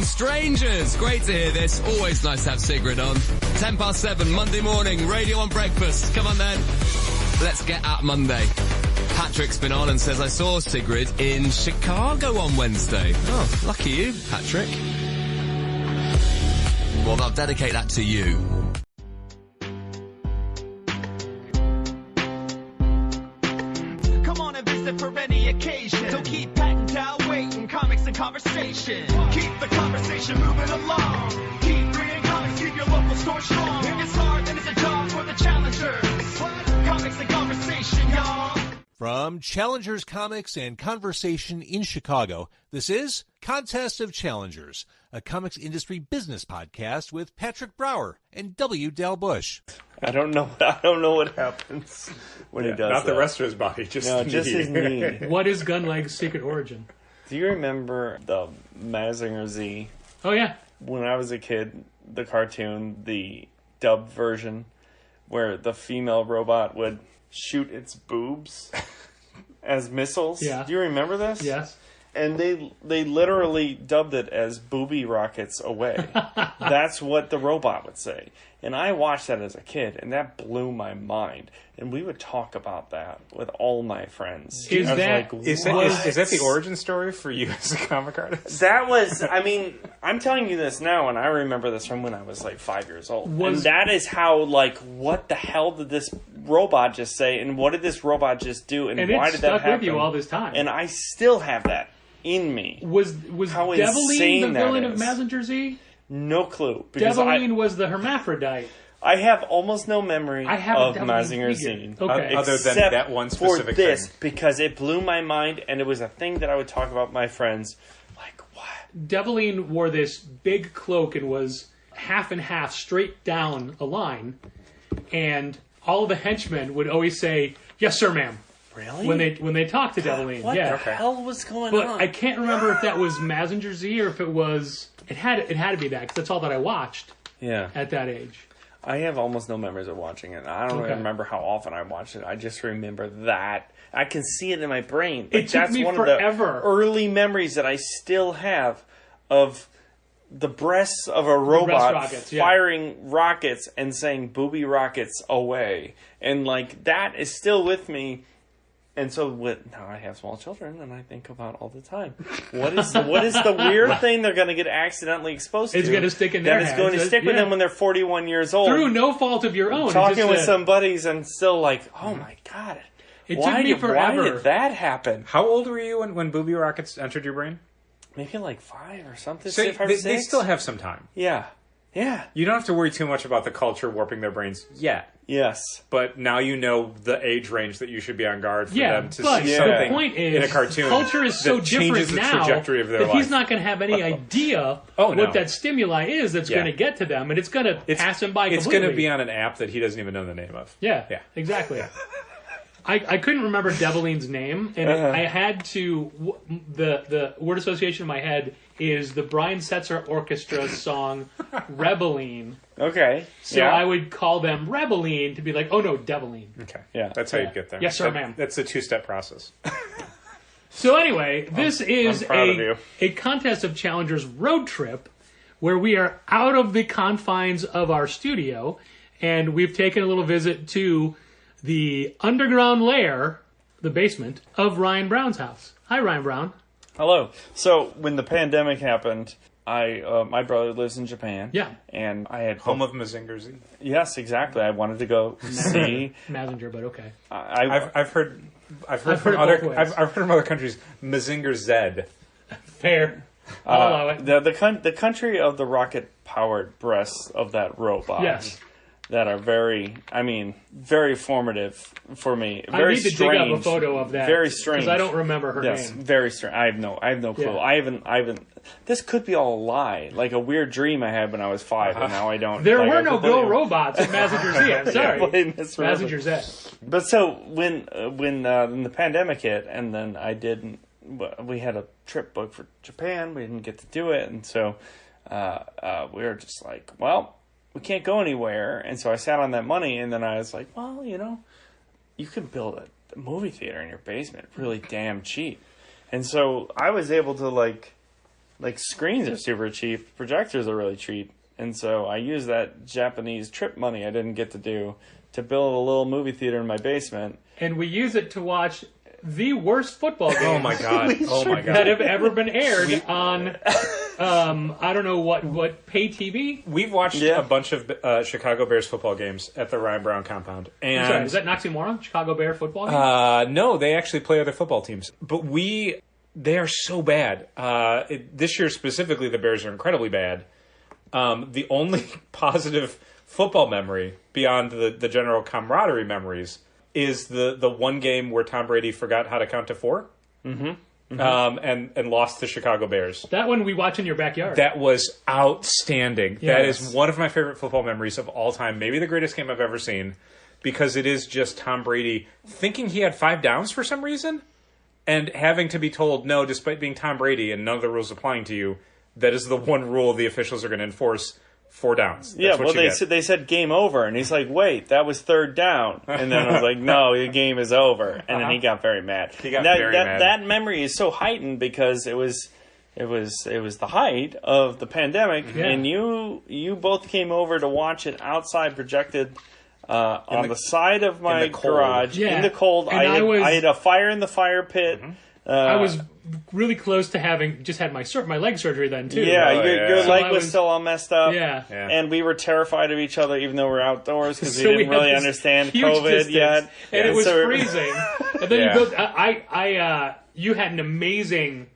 Strangers, great to hear this. Always nice to have Sigrid on. 7:10, Monday morning, radio on breakfast. Come on then. Let's get at Monday. Patrick's been on and says, I saw Sigrid in Chicago on Wednesday. Oh, lucky you, Patrick. Well, I'll dedicate that to you. Come on and visit for any occasion. Don't keep Pat and Dal waiting. Comics and conversation. Keep the conversation moving along. Keep reading comics, keep your local store strong. If it's hard, then it's a job for the challengers. Comics and conversation, y'all. From Challengers Comics and Conversation in Chicago, this is Contest of Challengers, a comics industry business podcast with Patrick Brower and W. Dal Bush. I don't know what happens when he does not that. the rest of his body, just his knee. What is Gunleg's secret origin? Do you remember the Mazinger Z? Oh, yeah. When I was a kid, the cartoon, the dubbed version, where the female robot would shoot its boobs as missiles. Yeah. Do you remember this? Yes. And they literally dubbed it as Boobie-Rockets away. That's what the robot would say. And I watched that as a kid, and that blew my mind. And we would talk about that with all my friends. Is that the origin story for you as a comic artist? That was, I mean, I'm telling you this now, and I remember this from when I was like 5 years old. And that is how, like, what the hell did this robot just say, and what did this robot just do, and why did that happen? And it stuck with you all this time. And I still have that in me. Was Deviline the villain of Mazinger Z? No clue. Deviline was the hermaphrodite. I have almost no memory of Mazinger Z. Okay. Other than that one specific for this, thing. because it blew my mind, and it was a thing that I would talk about with my friends. Like, what? Deviline wore this big cloak and was half and half straight down a line, and all the henchmen would always say, "Yes, sir, ma'am." Really? When they talked to Deviline. What the hell was going on? But I can't remember if that was Mazinger Z or if it was... It had to be that, because that's all that I watched at that age. I have almost no memories of watching it. I don't even remember how often I watched it. I just remember that. I can see it in my brain. It took me forever. Of the early memories that I still have of the breasts of a robot firing rockets and saying "Boobie-Rockets away." And, like, that is still with me. And so now I have small children, and I think about all the time, what is the weird thing they're going to get accidentally exposed to? It's going to stick in their heads. That is going to stick with them when they're 41 years old. Through no fault of your own. Talking with some buddies and still like, oh my God. It took me forever. Why did that happen? How old were you when Boobie-Rockets entered your brain? Maybe like 5 or something. So they still have some time. Yeah. Yeah. You don't have to worry too much about the culture warping their brains yet. Yes. But now you know the age range that you should be on guard for them to see the something point is, in a cartoon culture is so different the now trajectory of their that life. he's not going to have any idea what that stimuli is that's going to get to them, and it's going to pass him by completely. It's going to be on an app that he doesn't even know the name of. Yeah, exactly. I couldn't remember Deviline's name, and I had to... The word association in my head is the Brian Setzer Orchestra song Rebelline. Okay. So I would call them Rebelline to be like, oh no, Deviline. Okay. Yeah. That's how you get there. Yes, sir, ma'am. That's a 2-step process. So anyway, this is a Contest of Challengers road trip where we are out of the confines of our studio, and we've taken a little visit to the underground lair, the basement, of Ryan Brown's house. Hi, Ryan Brown. Hello. So, when the pandemic happened, my brother lives in Japan. Yeah. And I had... Home of Mazinger Z. Yes, exactly. I wanted to go see... Mazinger, but okay. I've heard from other countries, Mazinger Z. Fair. I'll allow it. The country of the rocket-powered breasts of that robot. Yes. That are very formative for me. Very I need to strange. dig up a photo of that. Very strange. Because I don't remember her name. Yes, very strange. I have no clue. Yeah. I haven't. This could be all a lie, like a weird dream I had when I was 5, and now I don't. There were no Go robots in Mazinger Z. I'm sorry, Mazinger Z. But so when the pandemic hit, and then we had a trip booked for Japan. We didn't get to do it, and so we were just like, well, we can't go anywhere. And so I sat on that money, and then I was like, well, you can build a movie theater in your basement really damn cheap. And so I was able to, like, like screens are super cheap, projectors are really cheap, and so I use that Japanese trip money I didn't get to do to build a little movie theater in my basement. And we use it to watch the worst football games. Oh my god! Oh my god! That have ever been aired on, I don't know what pay TV. We've watched a bunch of Chicago Bears football games at the Ryan Brown compound. And I'm sorry, is that Noxymora, Chicago Bear football game? No, they actually play other football teams. But they are so bad. This year specifically, the Bears are incredibly bad. The only positive football memory beyond the general camaraderie memories is the one game where Tom Brady forgot how to count to 4. Mm-hmm. And lost to Chicago Bears. That one we watch in your backyard. That was outstanding. Yes. That is one of my favorite football memories of all time. Maybe the greatest game I've ever seen, because it is just Tom Brady thinking he had 5 downs for some reason and having to be told, no, despite being Tom Brady and none of the rules applying to you, that is the one rule the officials are going to enforce. 4 downs. That's they said game over, and he's like, wait, that was 3rd down. And then I was like, no, the game is over. And then he got very mad. Mad. That memory is so heightened because it was the height of the pandemic, and you both came over to watch it outside projected on the side of my garage in the cold. I had a fire in the fire pit. Mm-hmm. I was really close to having just had my leg surgery then too. Yeah, your leg was still all messed up. Yeah. And we were terrified of each other even though we're outdoors because we didn't really understand COVID yet. And it was freezing. And then you had an amazing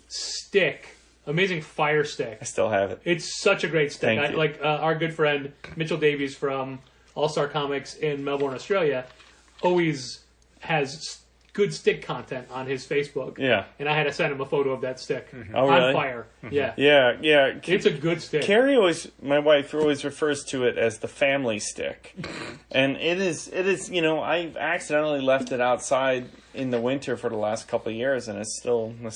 stick, amazing fire stick. I still have it. It's such a great stick. Thank you. Like our good friend Mitchell Davies from All Star Comics in Melbourne, Australia, always has good stick content on his Facebook. Yeah. And I had to send him a photo of that stick. Oh, really? On fire. Yeah. Yeah. It's a good stick. Carrie my wife always refers to it as the family stick. And it is, I've accidentally left it outside in the winter for the last couple of years, and it's still going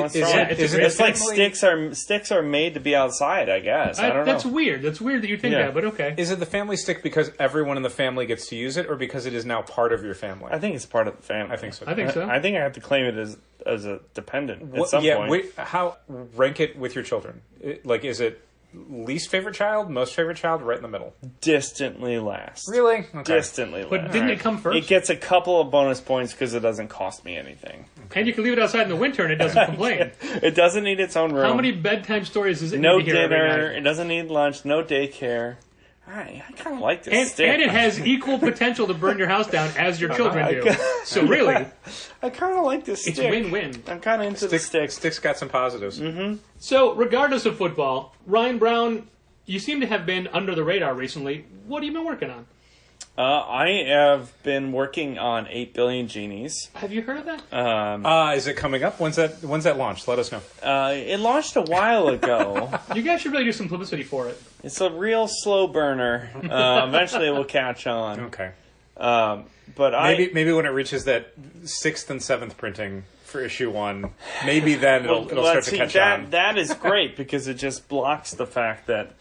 strong. It's like sticks are made to be outside, I guess. I don't know. That's weird. That's weird that you think that, but okay. Is it the family stick because everyone in the family gets to use it, or because it is now part of your family? I think it's part of the family. I think so. I think so. I think I have to claim it as a dependent at some point. How rank it with your children? Is it least favorite child, most favorite child, right in the middle? Distantly last. Really? Okay. Distantly last. But didn't it come first? It gets a couple of bonus points because it doesn't cost me anything. And you can leave it outside in the winter and it doesn't complain. It doesn't need its own room. How many bedtime stories does it No need to hear every dinner. night? It doesn't need lunch. No daycare. I kind of like this stick. And it has equal potential to burn your house down as your children do. So really, I kind of like this stick. it's win-win. I'm kind of into the stick. Stick's got some positives. Mm-hmm. So regardless of football, Ryan Brown, you seem to have been under the radar recently. What have you been working on? I have been working on 8 Billion Genies. Have you heard of that? Is it coming up? When's that launched? Let us know. It launched a while ago. You guys should really do some publicity for it. It's a real slow burner. Eventually it will catch on. Okay. But maybe when it reaches that 6th and 7th printing for issue 1, maybe then it'll start to catch on. That is great because it just blocks the fact that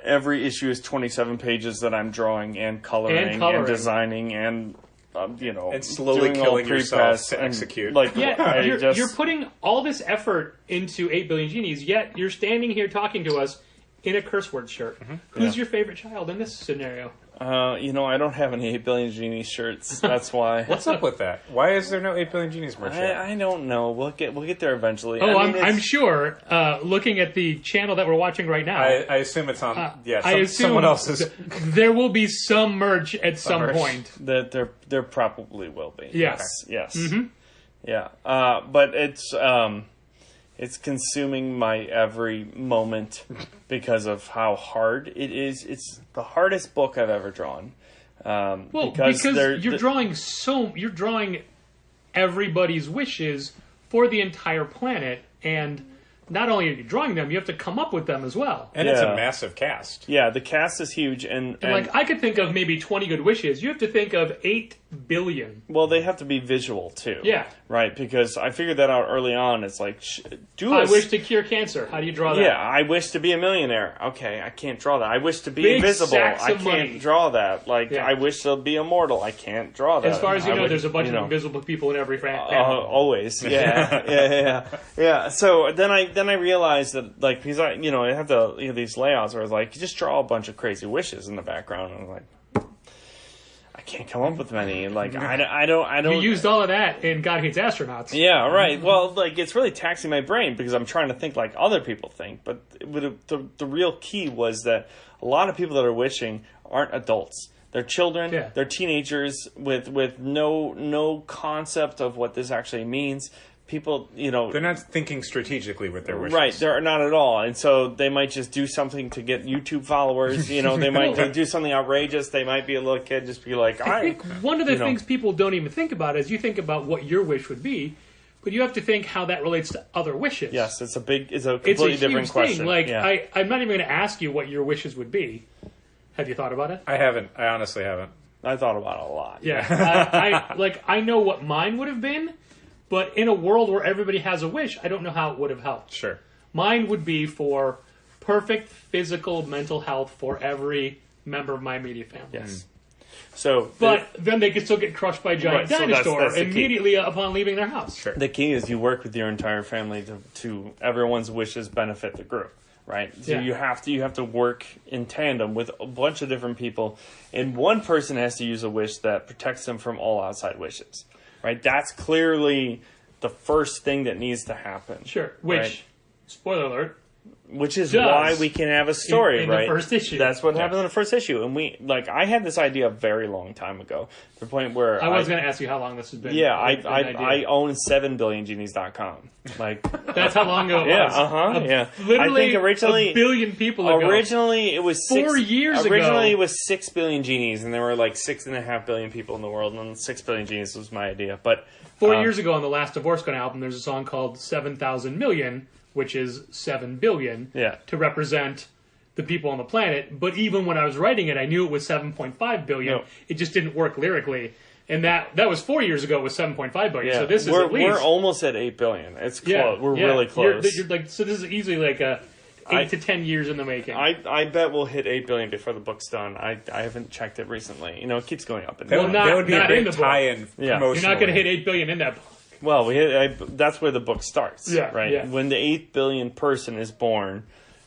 every issue is 27 pages that I'm drawing and coloring and designing and and slowly killing yourself to execute. You're putting all this effort into 8 Billion Genies, yet you're standing here talking to us in a curse word shirt. Mm-hmm. Who's your favorite child in this scenario? I don't have any 8 Billion Genies shirts. That's why. What's up with that? Why is there no 8 Billion Genies merch yet? I don't know. We'll get there eventually. Oh, I'm sure. Looking at the channel that we're watching right now, I assume it's on. I assume someone else's. There will be some merch at some point. That there probably will be. Yes. Okay. Yes. Mm-hmm. Yeah. But it's consuming my every moment because of how hard it is. It's the hardest book I've ever drawn. Because you're drawing everybody's wishes for the entire planet, and not only are you drawing them, you have to come up with them as well. And it's a massive cast. Yeah, the cast is huge, and like I could think of maybe 20 good wishes. You have to think of 8 billion. Well, they have to be visual too. Yeah. Right, because I figured that out early on. It's like, I wish to cure cancer. How do you draw that? Yeah, I wish to be a millionaire. Okay, I can't draw that. I wish to be Big invisible. sacks I of can't money. draw that. Like, Yeah. I wish to be immortal. I can't draw that. As far as you know, would, there's a bunch you of know, invisible people in every family. always, yeah. So then I realized that, like, because I have these layouts where I was like, you just draw a bunch of crazy wishes in the background, and I'm like, I can't come up with many. Like, I don't. You used all of that in God Hates Astronauts. Yeah, right. Well, like, it's really taxing my brain because I'm trying to think like other people think. But the real key was that a lot of people that are wishing aren't adults. They're children. Yeah. They're teenagers with no concept of what this actually means. People, they're not thinking strategically with their wishes. Right, they're not at all. And so they might just do something to get YouTube followers. They might do something outrageous. They might be a little kid, just be like, I think one of the things people don't even think about is you think about what your wish would be, but you have to think how that relates to other wishes. Yes, it's a completely different huge question. Thing. Like, yeah. I'm not even going to ask you what your wishes would be. Have you thought about it? I haven't. I honestly haven't. I thought about it a lot. Yeah. I know what mine would have been, but in a world where everybody has a wish, I don't know how it would have helped. Sure. Mine would be for perfect physical, mental health for every member of my immediate family. Yes. So, but then they could still get crushed by a giant dinosaur that's immediately upon leaving their house. Sure. The key is you work with your entire family to everyone's wishes benefit the group, right? So you have to work in tandem with a bunch of different people, and one person has to use a wish that protects them from all outside wishes, right? That's clearly the first thing that needs to happen. Sure. Which, right? Spoiler alert. Which is why we can have a story, in right? the first issue. That's what happened in the first issue. And I had this idea a very long time ago, to the point where I was going to ask you how long this has been. Yeah, I own 7billiongenies.com. Like, that's how long ago it was. Yeah. Literally, I think originally, a billion people ago. Originally, it was 4 years ago. Originally, it was 6 billion genies, and there were like 6.5 billion people in the world, and 6 billion genies was my idea. But 4 years ago, on the Last Divorce Gun album, there's a song called 7,000 Million, which is 7 billion, to represent the people on the planet. But even when I was writing it, I knew it was 7.5 billion. No. It just didn't work lyrically. And that was 4 years ago. It was 7.5 billion. Yeah. So this is at least... We're almost at 8 billion. It's close. We're really close. So this is easily like 8 to 10 years in the making. I bet we'll hit 8 billion before the book's done. I haven't checked it recently. It keeps going up. That would be a big tie-in. You're not going to hit 8 billion in that book. Well, that's where the book starts, right? Yeah. When the 8 billion person is born,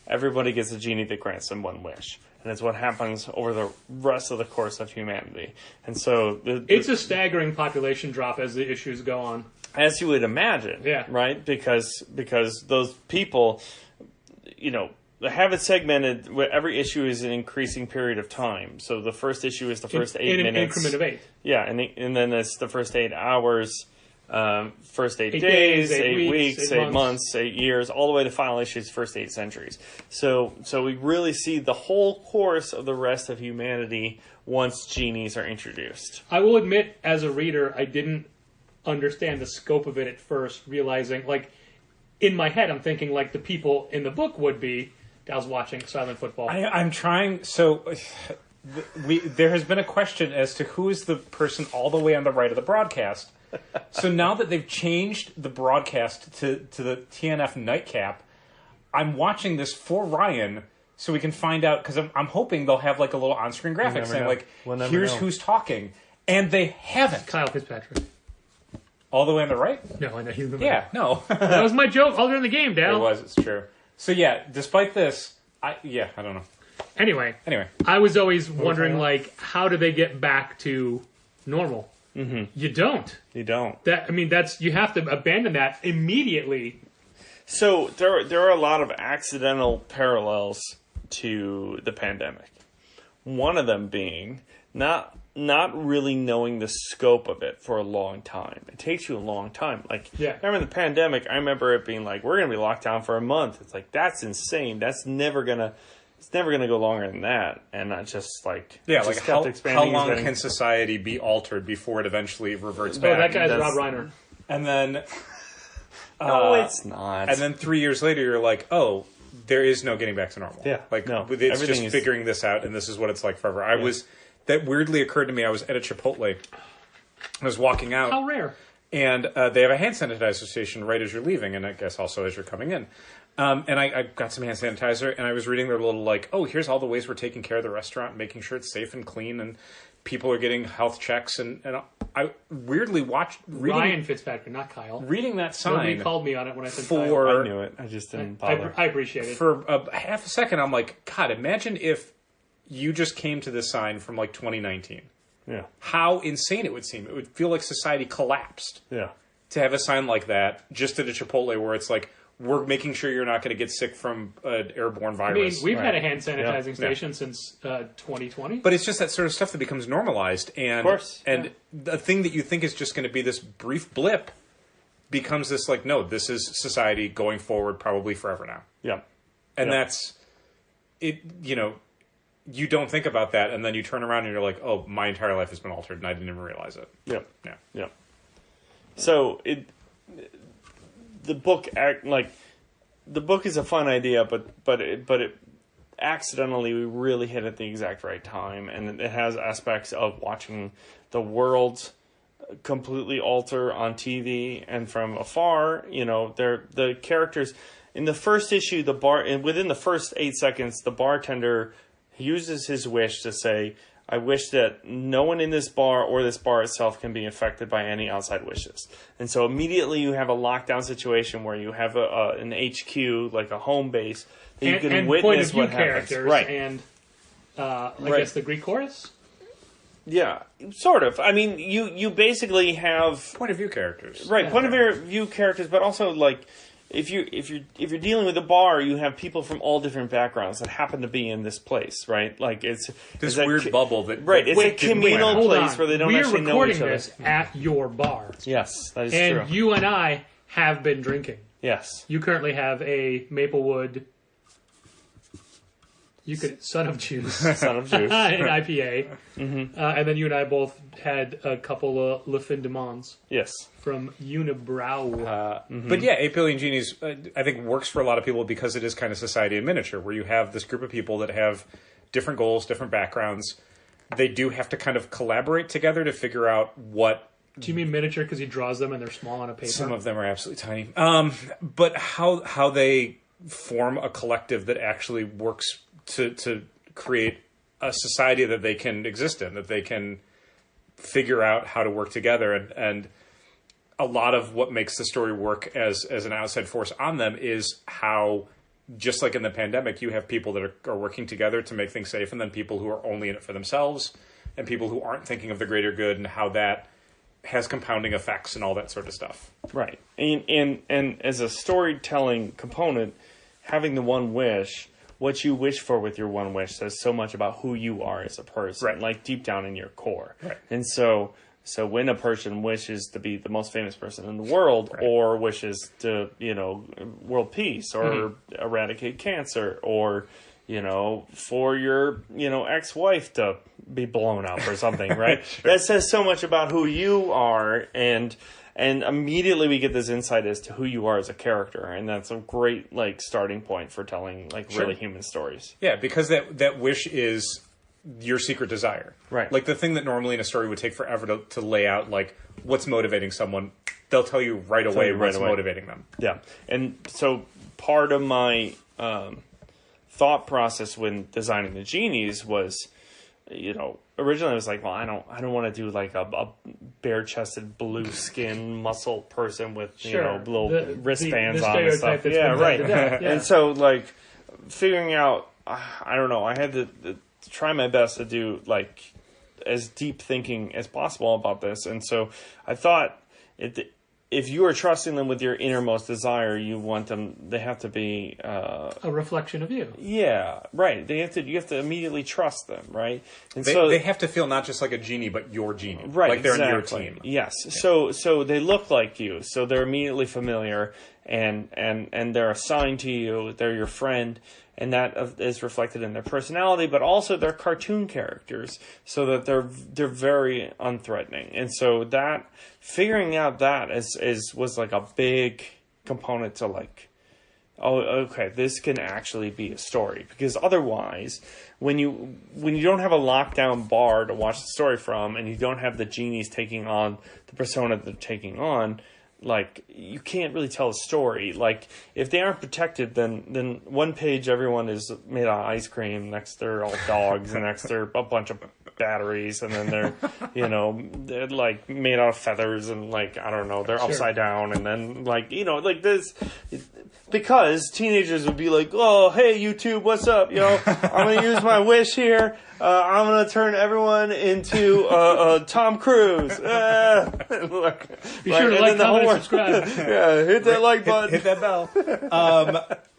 everybody gets a genie that grants them one wish. And it's what happens over the rest of the course of humanity. And so... it's a staggering population drop as the issues go on. As you would imagine, right? Because those people, have it segmented where every issue is an increasing period of time. So the first issue is the first 8 minutes. In an increment of 8. Yeah, and then it's the first 8 hours... first 8 days, 8 weeks, 8 months, 8 years, all the way to final issues, first 8 centuries. So we really see the whole course of the rest of humanity once genies are introduced. I will admit, as a reader, I didn't understand the scope of it at first, realizing, in my head, I'm thinking the people in the book would be. Dal's watching Silent Football. I'm trying, so... there has been a question as to who is the person all the way on the right of the broadcast. So now that they've changed the broadcast to the TNF nightcap, I'm watching this for Ryan so we can find out, because I'm hoping they'll have a little on-screen graphic saying here's who's talking, and they haven't. Kyle Fitzpatrick. All the way on the right? No, I know he's the middle. Yeah, no. That was my joke all during the game, Dal. It was, it's true. So yeah, despite this, I don't know. Anyway, I was always wondering, how do they get back to normal? Mm-hmm. You don't. You have to abandon that immediately. So there are a lot of accidental parallels to the pandemic. One of them being not really knowing the scope of it for a long time. It takes you a long time. Remember the pandemic? I remember it being we're going to be locked down for a month. It's that's insane. That's never going to... It's never going to go longer than that, and I just how long can society be altered before it eventually reverts back? Oh, that guy's Rob Reiner. And then, no, it's not. And then 3 years later, you're like, oh, there is no getting back to normal. Yeah, it's just figuring this out, and this is what it's like forever. That weirdly occurred to me. I was at a Chipotle I was walking out. How rare. And they have a hand sanitizer station right as you're leaving, and I guess also as you're coming in. And I got some hand sanitizer, and I was reading their little, like, oh, here's all the ways we're taking care of the restaurant, making sure it's safe and clean, and people are getting health checks. And I weirdly watched... Ryan Fitzpatrick, not Kyle. Reading that sign... Nobody called me on it when I said Kyle. I knew it. I just didn't bother. I appreciate it. For a half a second, I'm like, God, imagine if you just came to this sign from, like, 2019. Yeah. How insane it would seem. It would feel like society collapsed. Yeah. To have a sign like that, just at a Chipotle where it's like, we're making sure you're not going to get sick from an airborne virus. I mean, we've had a hand sanitizing station since 2020. But it's just that sort of stuff that becomes normalized. And, of course. And the thing that you think is just going to be this brief blip becomes this, like, no, this is society going forward probably forever now. Yeah. And that's, it. You know, you don't think about that, and then you turn around and you're like, oh, my entire life has been altered, and I didn't even realize it. Yep. Yeah. Yeah. So the book is a fun idea, but it accidentally we really hit at the exact right time, and it has aspects of watching the world completely alter on TV and from afar. You know, the characters in the first issue, within the first 8 seconds, the bartender uses his wish to say, I wish that no one in this bar or this bar itself can be affected by any outside wishes. And so immediately you have a lockdown situation where you have an HQ, like a home base, that you can witness what happens. Right. And I guess the Greek chorus? Yeah, sort of. I mean, you basically have... Point of view characters. Right, point of view characters, but also, like... If you're dealing with a bar, you have people from all different backgrounds that happen to be in this place, right? Like it's this weird bubble that it's a communal place where they don't actually know each other. We're recording this at your bar. Yes, that is true. true. And you and I have been drinking. Yes. You currently have a Maplewood. Son of Juice. An IPA. Mm-hmm. And then you and I both had a couple of Le Fin de Mons. Yes. From Unibrow. But yeah, 8 Billion Genies, I think, works for a lot of people because it is kind of society in miniature, where you have this group of people that have different goals, different backgrounds. They do have to kind of collaborate together to figure out what... Do you mean miniature because he draws them and they're small on a paper? Some of them are absolutely tiny. But how they form a collective that actually works to create a society that they can exist in, that they can figure out how to work together. And a lot of what makes the story work as an outside force on them is how, just like in the pandemic, you have people that are working together to make things safe, and then people who are only in it for themselves, and people who aren't thinking of the greater good, and how that has compounding effects and all that sort of stuff. Right. And as a storytelling component, having the one wish... What you wish for with your one wish says so much about who you are as a person, right. Like deep down in your core. Right. And so when a person wishes to be the most famous person in the world, right. Or wishes to, world peace, or eradicate cancer, or, for your, ex-wife to be blown up or something, right? Sure. That says so much about who you are, and immediately we get this insight as to who you are as a character, and that's a great starting point for telling really human stories. Yeah, because that wish is your secret desire, right? Like the thing that normally in a story would take forever to lay out, like what's motivating someone. They'll tell you right away what's motivating them. Yeah, and so part of my thought process when designing the genies was, originally I was like, well, I don't want to do like a bare-chested, blue-skin muscle person with little wristbands on and stuff. Yeah, right. Yeah. And so figuring out, I don't know. I had to try my best to do as deep thinking as possible about this, and so I thought if you are trusting them with your innermost desire, you want them. They have to be a reflection of you. Yeah, right. You have to immediately trust them, right? And they have to feel not just like a genie, but your genie, right? Like they're exactly. in your team. Yes. Yeah. So they look like you, so they're immediately familiar, and they're assigned to you. They're your friend. And that is reflected in their personality, but also their cartoon characters, so that they're very unthreatening. And so figuring out that was a big component to oh, okay, this can actually be a story. Because otherwise, when you don't have a lockdown bar to watch the story from, and you don't have the genies taking on the persona they're taking on, like, you can't really tell a story. Like, if they aren't protected, then one page everyone is made out of ice cream, next they're all dogs, and next they're a bunch of batteries, and then they're, they're like made out of feathers, and like, I don't know, they're upside down, and then like, like this, because teenagers would be like, oh, hey, YouTube, what's up? I'm going to use my wish here. I'm going to turn everyone into Tom Cruise. Be sure to like, comment, and subscribe. Yeah, hit that like button. Hit that bell.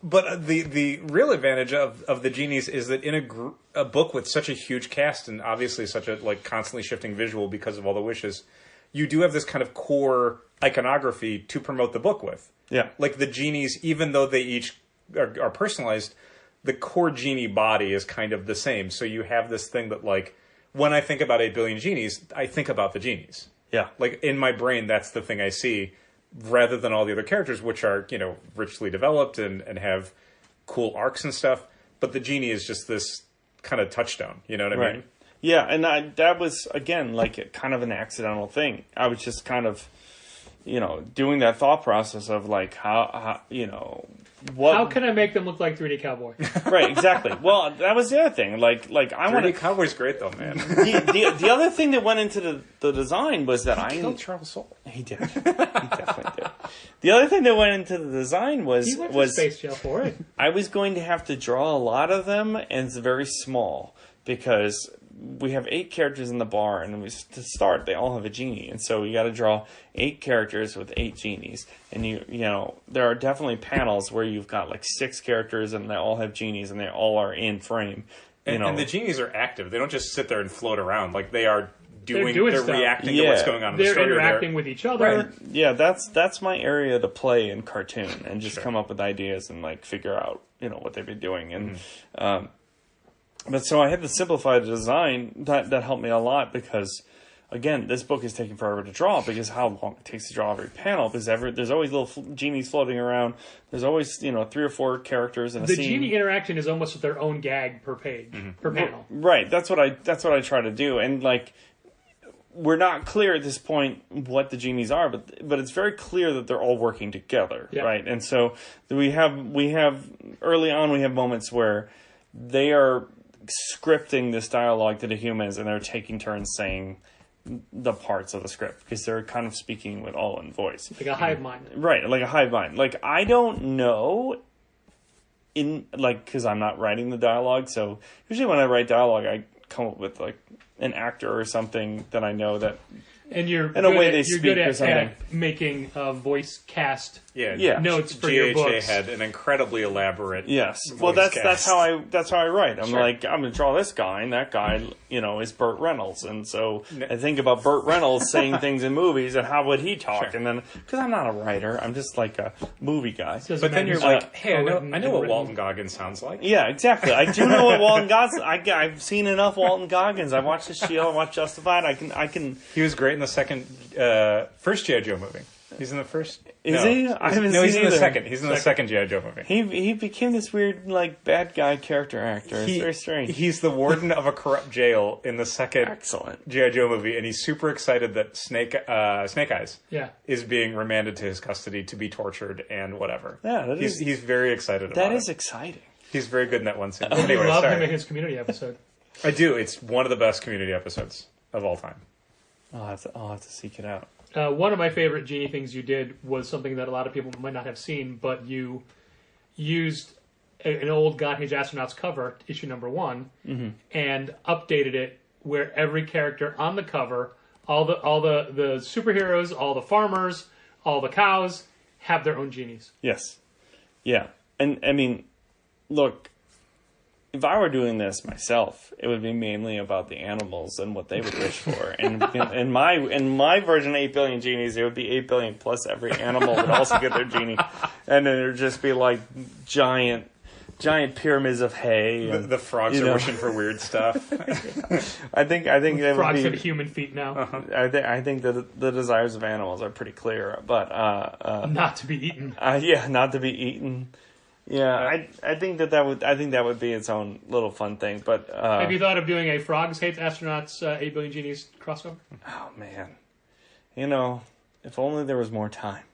But the real advantage of the genies is that in a book with such a huge cast and obviously such a like constantly shifting visual because of all the wishes, you do have this kind of core iconography to promote the book with. Yeah. Like the genies, even though they each are personalized, the core genie body is kind of the same. So you have this thing that, like, when I think about 8 billion genies, I think about the genies. Yeah. Like, in my brain, that's the thing I see, rather than all the other characters, which are, richly developed and have cool arcs and stuff. But the genie is just this kind of touchdown. You know what I mean? Yeah, and that was, again, like, kind of an accidental thing. I was just kind of, doing that thought process of, like, how what... How can I make them look like 3D Cowboy? Right, exactly. Well, that was the other thing. Like I want 3D Cowboy's great though, man. The other thing that went into the design was that he killed Charles Soule. He did. He definitely did. The other thing that went into the design was he went to space jail for it. I was going to have to draw a lot of them, and it's very small because we have 8 characters in the bar, and to start, they all have a genie, and so you got to draw 8 characters with 8 genies, and there are definitely panels where you've got like 6 characters, and they all have genies, and they all are in frame. And the genies are active; they don't just sit there and float around. Like they're stuff. reacting to what's going on in the story. They're interacting with each other. Right. Yeah, that's my area to play in cartoon, and just come up with ideas and like figure out what they've been doing, and But so I had to simplify the design. That helped me a lot because, again, this book is taking forever to draw because how long it takes to draw every panel. Because there's always little genies floating around. There's always 3 or 4 characters in a scene. The genie interaction is almost their own gag per page, per panel. Right. That's what I try to do. And like, we're not clear at this point what the genies are, but it's very clear that they're all working together, right? And so we have early on we have moments where they are scripting this dialogue to the humans, and they're taking turns saying the parts of the script because they're kind of speaking with all in voice, like a hive mind, right? Like a hive mind. Like I don't know, because I'm not writing the dialogue. So usually when I write dialogue, I come up with like an actor or something that I know that. And you're good at making voice cast Yeah. notes for your books. Had an incredibly elaborate Well, that's how I write. I'm like, I'm going to draw this guy, and that guy, is Burt Reynolds. And so I think about Burt Reynolds saying things in movies, and how would he talk? And then, because I'm not a writer, I'm just like a movie guy. But then you're like, hey, I know what Walton Goggins sounds like. Yeah, exactly. I do know what Walton Goggins. I've seen enough Walton Goggins. I watched The Shield. I watched Justified. I can. He was great in the first G.I. Joe movie. He's in the first. Is he? I haven't seen he's in either. the second. He's in the second G.I. Joe movie. He became this weird, like, bad guy character actor. It's very strange. He's the warden of a corrupt jail in the second Excellent G.I. Joe movie, and he's super excited that Snake Eyes is being remanded to his custody to be tortured and whatever. Yeah, he's very excited about it. That is exciting. He's very good in that one scene. Anyway, love him in his Community episode. I do. It's one of the best Community episodes of all time. I'll have to seek it out. One of my favorite genie things you did was something that a lot of people might not have seen, but you used an old God Hates Astronauts cover, issue number 1, and updated it where every character on the cover, all the superheroes, all the farmers, all the cows, have their own genies. Yes. Yeah. And, I mean, look, if I were doing this myself, it would be mainly about the animals and what they would wish for. And in my version of 8 billion genies, it would be 8 billion plus every animal would also get their genie. And then it would just be like giant pyramids of hay. And, the frogs are wishing for weird stuff. I think that frogs would be, have human feet now. I think that the desires of animals are pretty clear, but not to be eaten. Not to be eaten. Yeah, I think that would be its own little fun thing. But have you thought of doing a Frogs Hate Astronauts 8 Billion Genies crossover? Oh man, if only there was more time.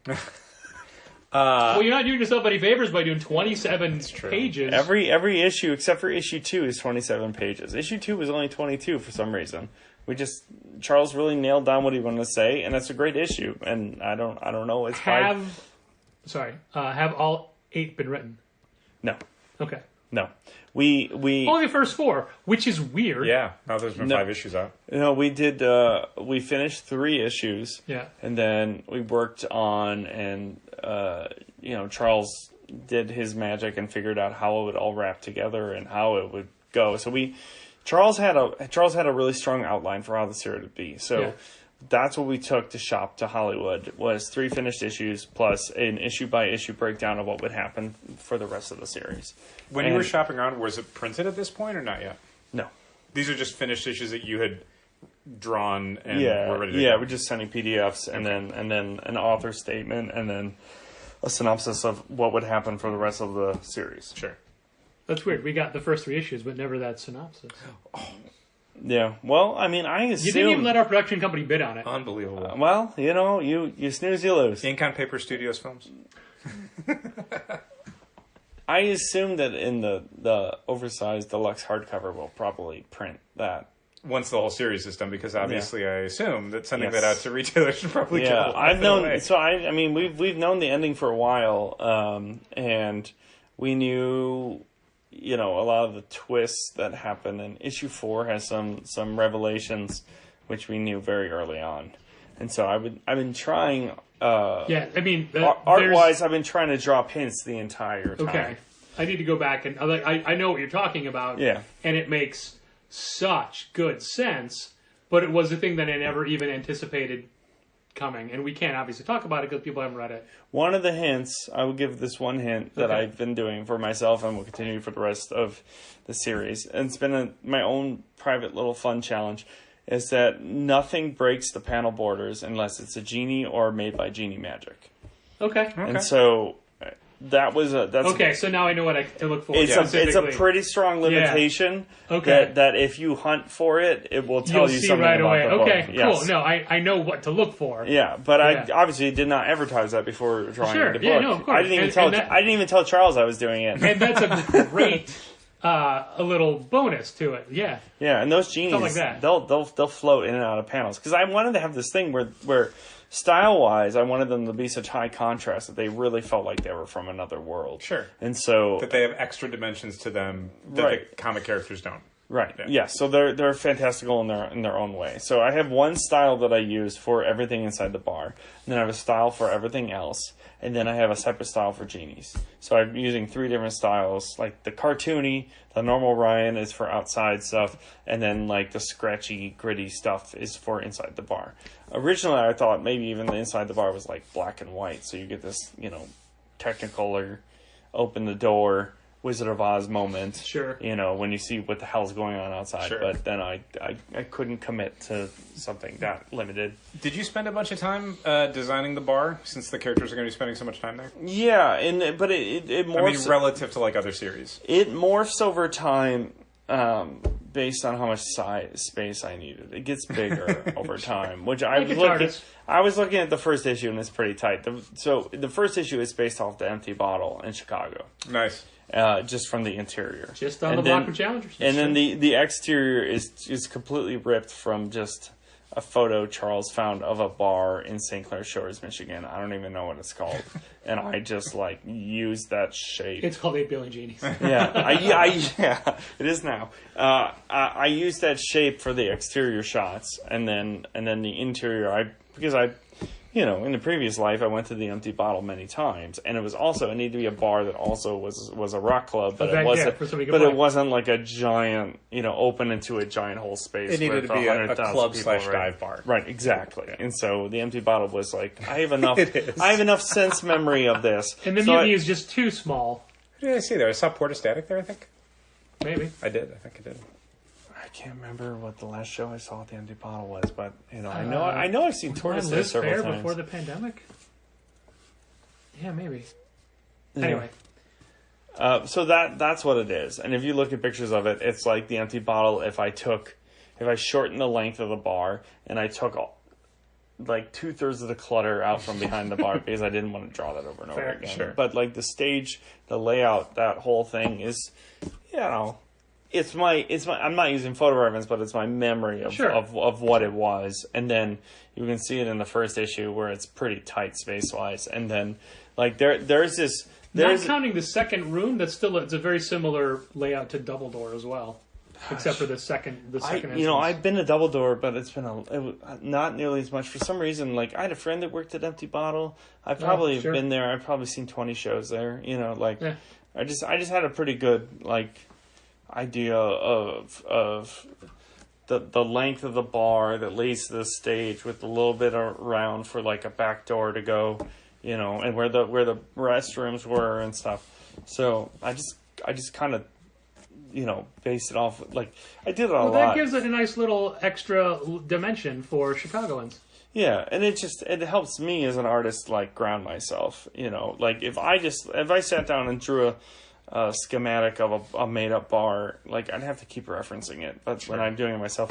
Well, you're not doing yourself any favors by doing 27 pages. Every issue except for issue 2 is 27 pages. Issue 2 was only 22 for some reason. Charles really nailed down what he wanted to say, and that's a great issue. And I don't know. It's have all 8 been written? No. Okay. No. We only the first 4, which is weird. Yeah. Now there's been 5 issues out. We did. We finished 3 issues. Yeah. And then we worked on, and Charles did his magic and figured out how it would all wrap together and how it would go. So Charles had a really strong outline for how the series would be. So that's what we took to shop to Hollywood, was 3 finished issues plus an issue by issue breakdown of what would happen for the rest of the series. When you were shopping around, was it printed at this point or not yet? No. These are just finished issues that you had drawn and were ready to go. Yeah, we're just sending PDFs and then an author statement and then a synopsis of what would happen for the rest of the series. Sure. That's weird. We got the first 3 issues, but never that synopsis. Yeah. Well, I mean, I assume... You didn't even let our production company bid on it. Unbelievable. Well, you snooze, you lose. Ink on Paper Studios Films. I assume that in the oversized deluxe hardcover we'll probably print that. Once the whole series is done, because obviously I assume that sending that out to retailers should probably give a lot I've known away. So I mean we've known the ending for a while, and we knew a lot of the twists that happen, and issue 4 has some revelations which we knew very early on. And so I've been trying art-wise I've been trying to drop hints the entire time. Okay. I need to go back and I know what you're talking about. Yeah. And it makes such good sense, but it was a thing that I never even anticipated coming, and we can't obviously talk about it because people haven't read it. One of the hints, I will give this one hint that I've been doing for myself and will continue for the rest of the series, and it's been my own private little fun challenge, is that nothing breaks the panel borders unless it's a genie or made by Genie Magic. Okay. And so so now I know what to look for. It's a pretty strong limitation. Yeah. Okay. That if you hunt for it, it will tell You'll you see something right about away. the book. Okay, cool. Yes. No, I know what to look for. Yeah, but I obviously did not advertise that before drawing the book. Yeah, no, of course. I didn't even tell Charles I was doing it. And that's a great a little bonus to it. Yeah. Yeah, and those genies, like that. they'll float in and out of panels, because I wanted to have this thing where style-wise, I wanted them to be such high contrast that they really felt like they were from another world. Sure. And so that they have extra dimensions to them that the comic characters don't. Right. Yeah. So they're fantastical in their own way. So I have one style that I use for everything inside the bar, and then I have a style for everything else, and then I have a separate style for genies. So I'm using 3 different styles, like the cartoony, the normal Ryan is for outside stuff, and then like the scratchy, gritty stuff is for inside the bar. Originally, I thought maybe even the inside the bar was like black and white, so you get this, Technicolor, open the door, Wizard of Oz moment. Sure. When you see what the hell's going on outside. Sure. But then I couldn't commit to something that limited. Did you spend a bunch of time designing the bar, since the characters are going to be spending so much time there? Yeah, but it morphs. Relative to like other series. It morphs over time based on how much space I needed. It gets bigger over time, which I was looking at the first issue, and it's pretty tight. So the first issue is based off the Empty Bottle in Chicago. Nice. Just from the interior. Just on the block of Challengers. And then the exterior is completely ripped from just a photo Charles found of a bar in St. Clair Shores, Michigan. I don't even know what it's called. And I just used that shape. It's called 8 Billion Genies. Yeah, it is now. I used that shape for the exterior shots, and then the interior. In the previous life, I went to the Empty Bottle many times, and it needed to be a bar that also was a rock club, but it wasn't like a giant, open into a giant whole space. It needed to be a club/dive bar, right? Exactly. Yeah. And so the Empty Bottle was like, I have enough sense memory of this, and the mutiny is just too small. What did I see there? I saw Portastatic there. I think maybe I did. I think I did. I can't remember what the last show I saw at the Empty Bottle was, but I know I've seen Tortoise there several times. Before the pandemic. Yeah, maybe. Yeah. Anyway, So that's what it is. And if you look at pictures of it, it's like the empty bottle. If I shortened the length of the bar and I took like 2/3 of the clutter out from behind the bar because I didn't want to draw that over and over again. Sure. But like the stage, the layout, that whole thing is, it's my. I'm not using photo reference, but it's my memory of what it was. And then you can see it in the first issue where it's pretty tight space wise. And then like there's this. Not counting the second room, it's a very similar layout to Dumbledore as well. Except for the second instance. I've been to Dumbledore, but it's been not nearly as much. For some reason, like, I had a friend that worked at Empty Bottle. I've probably been there. I've probably seen 20 shows there. I just had a pretty good, like, idea of the length of the bar that leads to the stage with a little bit around for, like, a back door to go, and where the restrooms were and stuff. So I just kind of, based it off, like, I did it a lot. Well, that gives it a nice little extra dimension for Chicagoans. Yeah, and it helps me as an artist, like, ground myself, like, if I sat down and drew a schematic of a made-up bar, like, I'd have to keep referencing it, but when I'm doing it myself,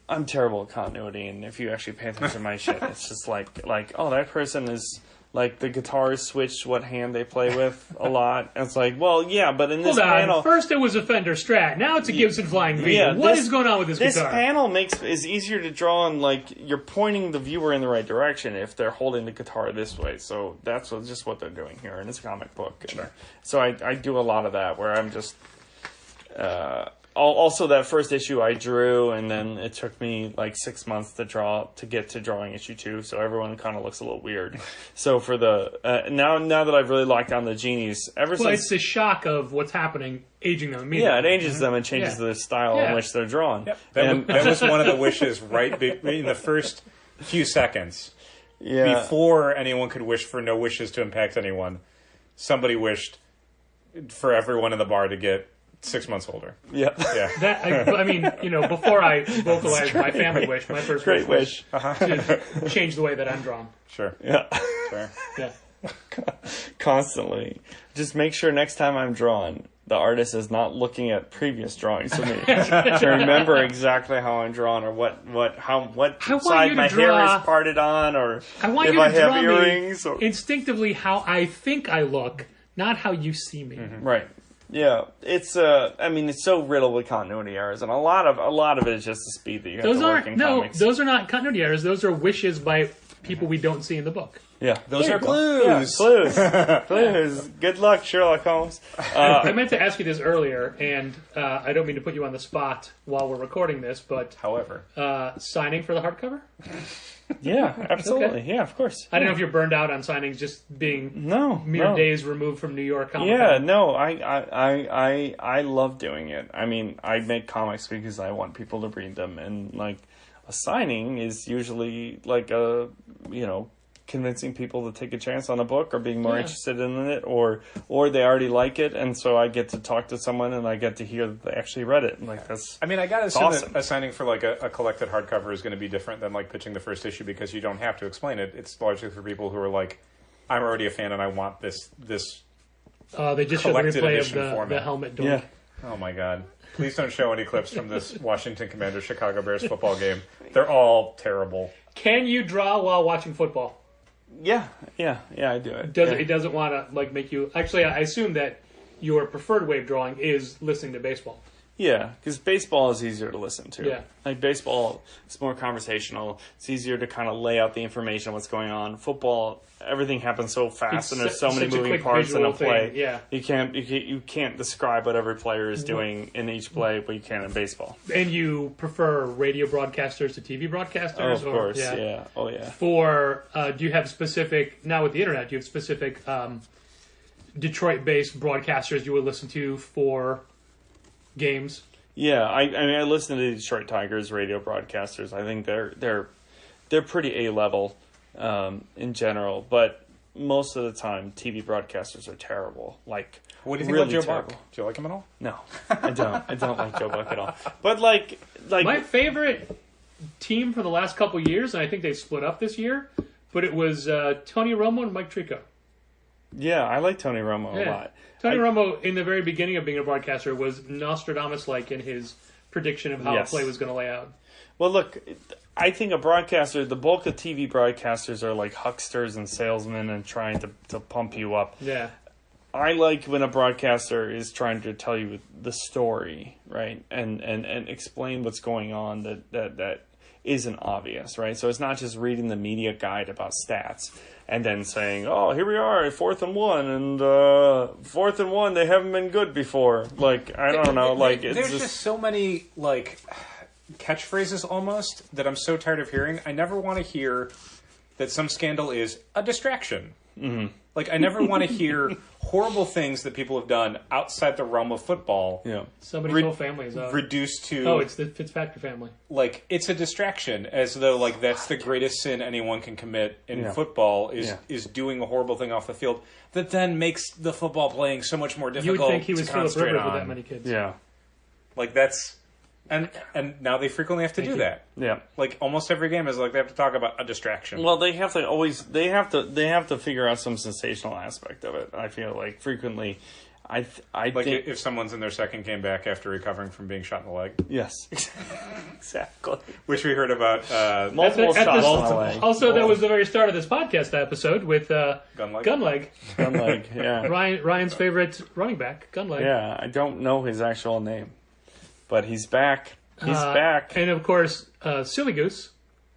I'm terrible at continuity, and if you actually pay attention to my shit, it's just like, oh, that person is... Like, the guitars switch what hand they play with a lot. And it's like, well, yeah, but in this panel... First it was a Fender Strat. Now it's a Gibson Flying V. Yeah, what is going on with this guitar? This panel is easier to draw, and, like, you're pointing the viewer in the right direction if they're holding the guitar this way. So that's just what they're doing here. And it's a comic book. Sure. So I do a lot of that where I'm just... Also, that first issue I drew, and then it took me like 6 months to get to drawing issue 2, so everyone kind of looks a little weird. So for the now that I've really locked down the genies, since it's the shock of what's happening, aging them immediately. Yeah, it ages them and changes the style in which they're drawn. Yep. That was one of the wishes in the first few seconds. Yeah. Before anyone could wish for no wishes to impact anyone, somebody wished for everyone in the bar to get 6 months older. Yeah. Before I vocalized my family wish, my first great wish to change the way that I'm drawn. Sure. Yeah. Sure. Yeah. Constantly. Just make sure next time I'm drawn, the artist is not looking at previous drawings of me to remember exactly how I'm drawn or what side my hair is parted on, or if I have earrings. Or instinctively how I think I look, not how you see me. Mm-hmm. Right. Yeah, it's so riddled with continuity errors, and a lot of it is just the speed that you have to work in comics. Those are not continuity errors. Those are wishes by people we don't see in the book. Yeah, those are clues. Yeah, clues. Good luck, Sherlock Holmes. I meant to ask you this earlier, and I don't mean to put you on the spot while we're recording this, but however, signing for the hardcover? Yeah, absolutely. Okay. Yeah, of course. I don't know if you're burned out on signings, just being mere days removed from New York Comic Con. Yeah, no, I love doing it. I mean, I make comics because I want people to read them, and like a signing is usually like convincing people to take a chance on a book or being more interested in it, or they already like it, and so I get to talk to someone and I get to hear that they actually read it. And like I gotta assume that a signing for like a collected hardcover is going to be different than like pitching the first issue, because you don't have to explain it. It's largely for people who are like, I'm already a fan and I want this. They just showed the replay of the helmet door. Yeah. Oh my god. Please don't show any clips from this Washington Commanders Chicago Bears football game. They're all terrible. Can you draw while watching football? Yeah, I do it. It doesn't want to like make you... Actually, I assume that your preferred way of drawing is listening to baseball. Yeah, because baseball is easier to listen to. Yeah. Like, baseball, it's more conversational. It's easier to kind of lay out the information, what's going on. Football, everything happens so fast, and there's so many moving parts in a play. Yeah. You can't describe what every player is doing in each play, but you can in baseball. And you prefer radio broadcasters to TV broadcasters? Oh, of course, yeah. Oh, yeah. For, do you have specific... Now with the internet, do you have specific Detroit-based broadcasters you would listen to for... games? Yeah, I listen to the Detroit Tigers radio broadcasters. I think they're pretty A-level in general, but most of the time TV broadcasters are terrible. Like, what do you think really about Joe terrible. Buck? Do you like him at all? No, I don't. I don't like Joe Buck at all. But like my favorite team for the last couple of years, and I think they split up this year, but it was Tony Romo and Mike Tirico. Yeah, I like Tony Romo a lot. Tony Romo, in the very beginning of being a broadcaster, was Nostradamus-like in his prediction of how a play was going to lay out. Well, look, I think a broadcaster, the bulk of TV broadcasters are like hucksters and salesmen and trying to pump you up. Yeah. I like when a broadcaster is trying to tell you the story, right? And explain what's going on that isn't obvious, right? So it's not just reading the media guide about stats and then saying, oh, here we are at 4th and 1, and 4th and 1, they haven't been good before. Like, I don't know. Like, it's there's just so many, like, catchphrases almost that I'm so tired of hearing. I never want to hear that some scandal is a distraction. Mm-hmm. Like, I never want to hear horrible things that people have done outside the realm of football. Yeah. Somebody's whole family is out. Reduced to... Oh, it's the Fitzpatrick family. Like, it's a distraction, as though, like, that's the greatest sin anyone can commit in football is doing a horrible thing off the field that then makes the football playing so much more difficult. You would think he was Philip Rivers with that many kids. Yeah. Like, that's... And now they frequently have to do that. Yeah. Like, almost every game is like they have to talk about a distraction. Well, they have to figure out some sensational aspect of it. I feel like frequently, I like think if someone's in their second game back after recovering from being shot in the leg. Yes, exactly. Which we heard about multiple shots in the leg. Also, that was the very start of this podcast episode with Gunleg. Yeah. Ryan's favorite running back, Gunleg. Yeah, I don't know his actual name, but he's back. He's back. And of course, Silly Goose.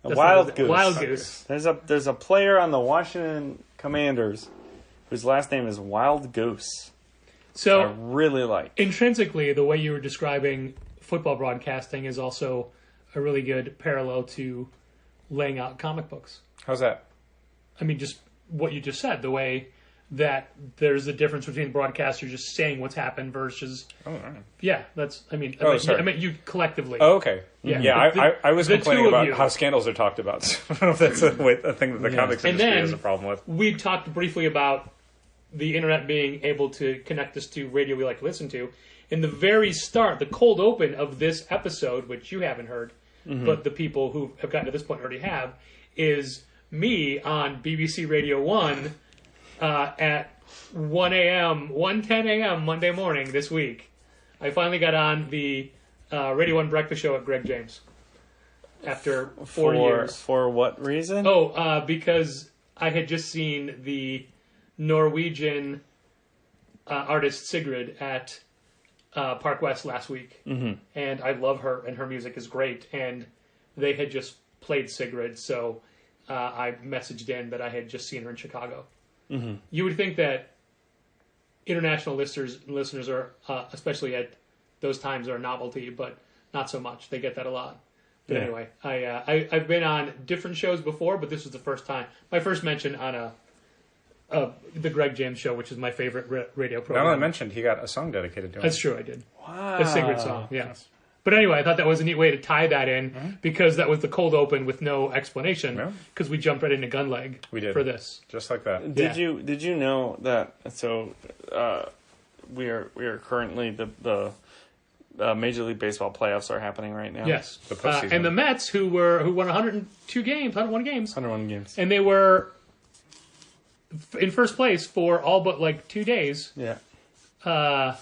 Wild Goose. Wild Goose. There's a player on the Washington Commanders whose last name is Wild Goose. So I really like. Intrinsically, the way you were describing football broadcasting is also a really good parallel to laying out comic books. How's that? I mean, just what you just said, the way that there's a difference between broadcasters just saying what's happened versus... Oh, all right. Yeah, that's... I mean, sorry. I meant you collectively. Oh, okay. Yeah, I was complaining about how scandals are talked about. So I don't know if that's a thing that the comics industry has a problem with. We talked briefly about the internet being able to connect us to radio we like to listen to. In the very start, the cold open of this episode, which you haven't heard, but the people who have gotten to this point already have, is me on BBC Radio 1 at 1:10 a.m. Monday morning this week. I finally got on the Radio 1 breakfast show at Greg James after 4 years. For what reason? Oh, because I had just seen the Norwegian artist Sigrid at Park West last week. Mm-hmm. And I love her, and her music is great. And they had just played Sigrid, so I messaged in that I had just seen her in Chicago. Mm-hmm. You would think that international listeners are, especially at those times, are a novelty, but not so much. They get that a lot. But anyway, I've been on different shows before, but this was the first time. My first mention on the Greg James show, which is my favorite radio program. Now that I mentioned, he got a song dedicated to him. That's true, I did. Wow. A Sigrid song, yeah. But anyway, I thought that was a neat way to tie that in because that was the cold open with no explanation because we jumped right into Gunleg for this. Just like that. Did you know that? So we are currently the Major League Baseball playoffs are happening right now. Yes, the postseason. And the Mets who won 101 games, and they were in first place for all but like 2 days. Yeah.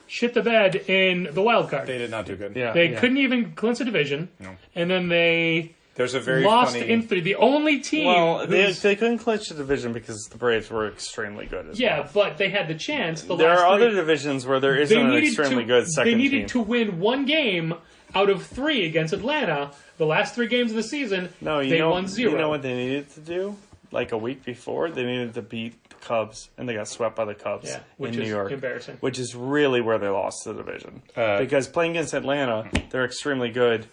Shit the bed in the wild card. They did not do good. They couldn't even clinch a division. No. And then they There's a very lost funny... in three. The only team... Well, they couldn't clinch the division because the Braves were extremely good as well. But they had the chance. There are other divisions where there isn't an extremely good second team. They needed to win one game out of 3 against Atlanta. The last 3 games of the season, they won 0. You know what they needed to do? Like a week before, they needed to beat the Cubs, and they got swept by the Cubs in New York. Embarrassing. Which is really where they lost the division. Because playing against Atlanta, they're extremely good.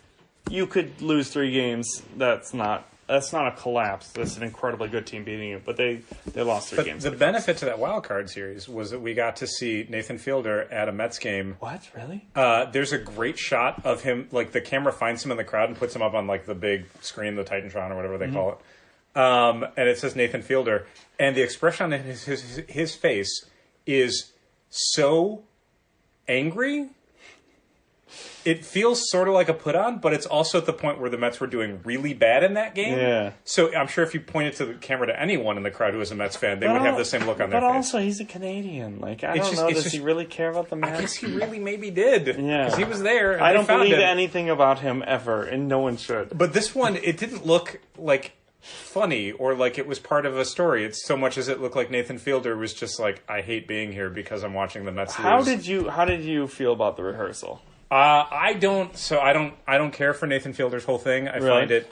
You could lose 3 games. That's not a collapse. That's an incredibly good team beating you. But they lost 3 games. The benefit to that wild card series was that we got to see Nathan Fielder at a Mets game. What? Really? There's a great shot of him. Like the camera finds him in the crowd and puts him up on like the big screen, the Titantron or whatever they call it. And it says Nathan Fielder, and the expression on his face is so angry it feels sort of like a put-on, but it's also at the point where the Mets were doing really bad in that game. Yeah. So I'm sure if you pointed to the camera to anyone in the crowd who was a Mets fan, they would have the same look on their face. But also, he's a Canadian. Like, I don't know, does he really care about the Mets? I guess he really maybe did. Yeah. Because he was there. And I don't believe anything about him ever, and no one should. But this one, it didn't look like funny or like it was part of a story. It's so much as it looked like Nathan Fielder was just like, I hate being here because I'm watching the Mets lose. How did you feel about the rehearsal? I don't care for Nathan Fielder's whole thing. I find it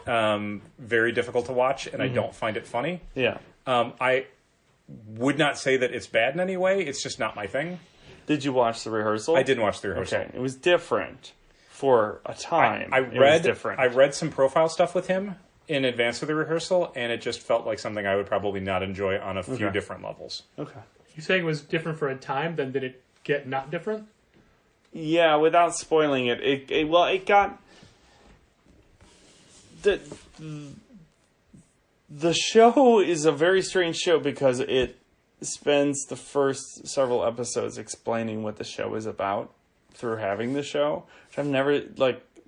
very difficult to watch, and I don't find it funny. Yeah. I would not say that it's bad in any way. It's just not my thing. Did you watch the rehearsal? I didn't watch the rehearsal. Okay. It was different for a time. I read some profile stuff with him in advance of the rehearsal, and it just felt like something I would probably not enjoy on a few different levels. Okay. You saying it was different for a time, then did it get not different? Yeah, without spoiling it, it got the show is a very strange show because it spends the first several episodes explaining what the show is about through having the show, which I've never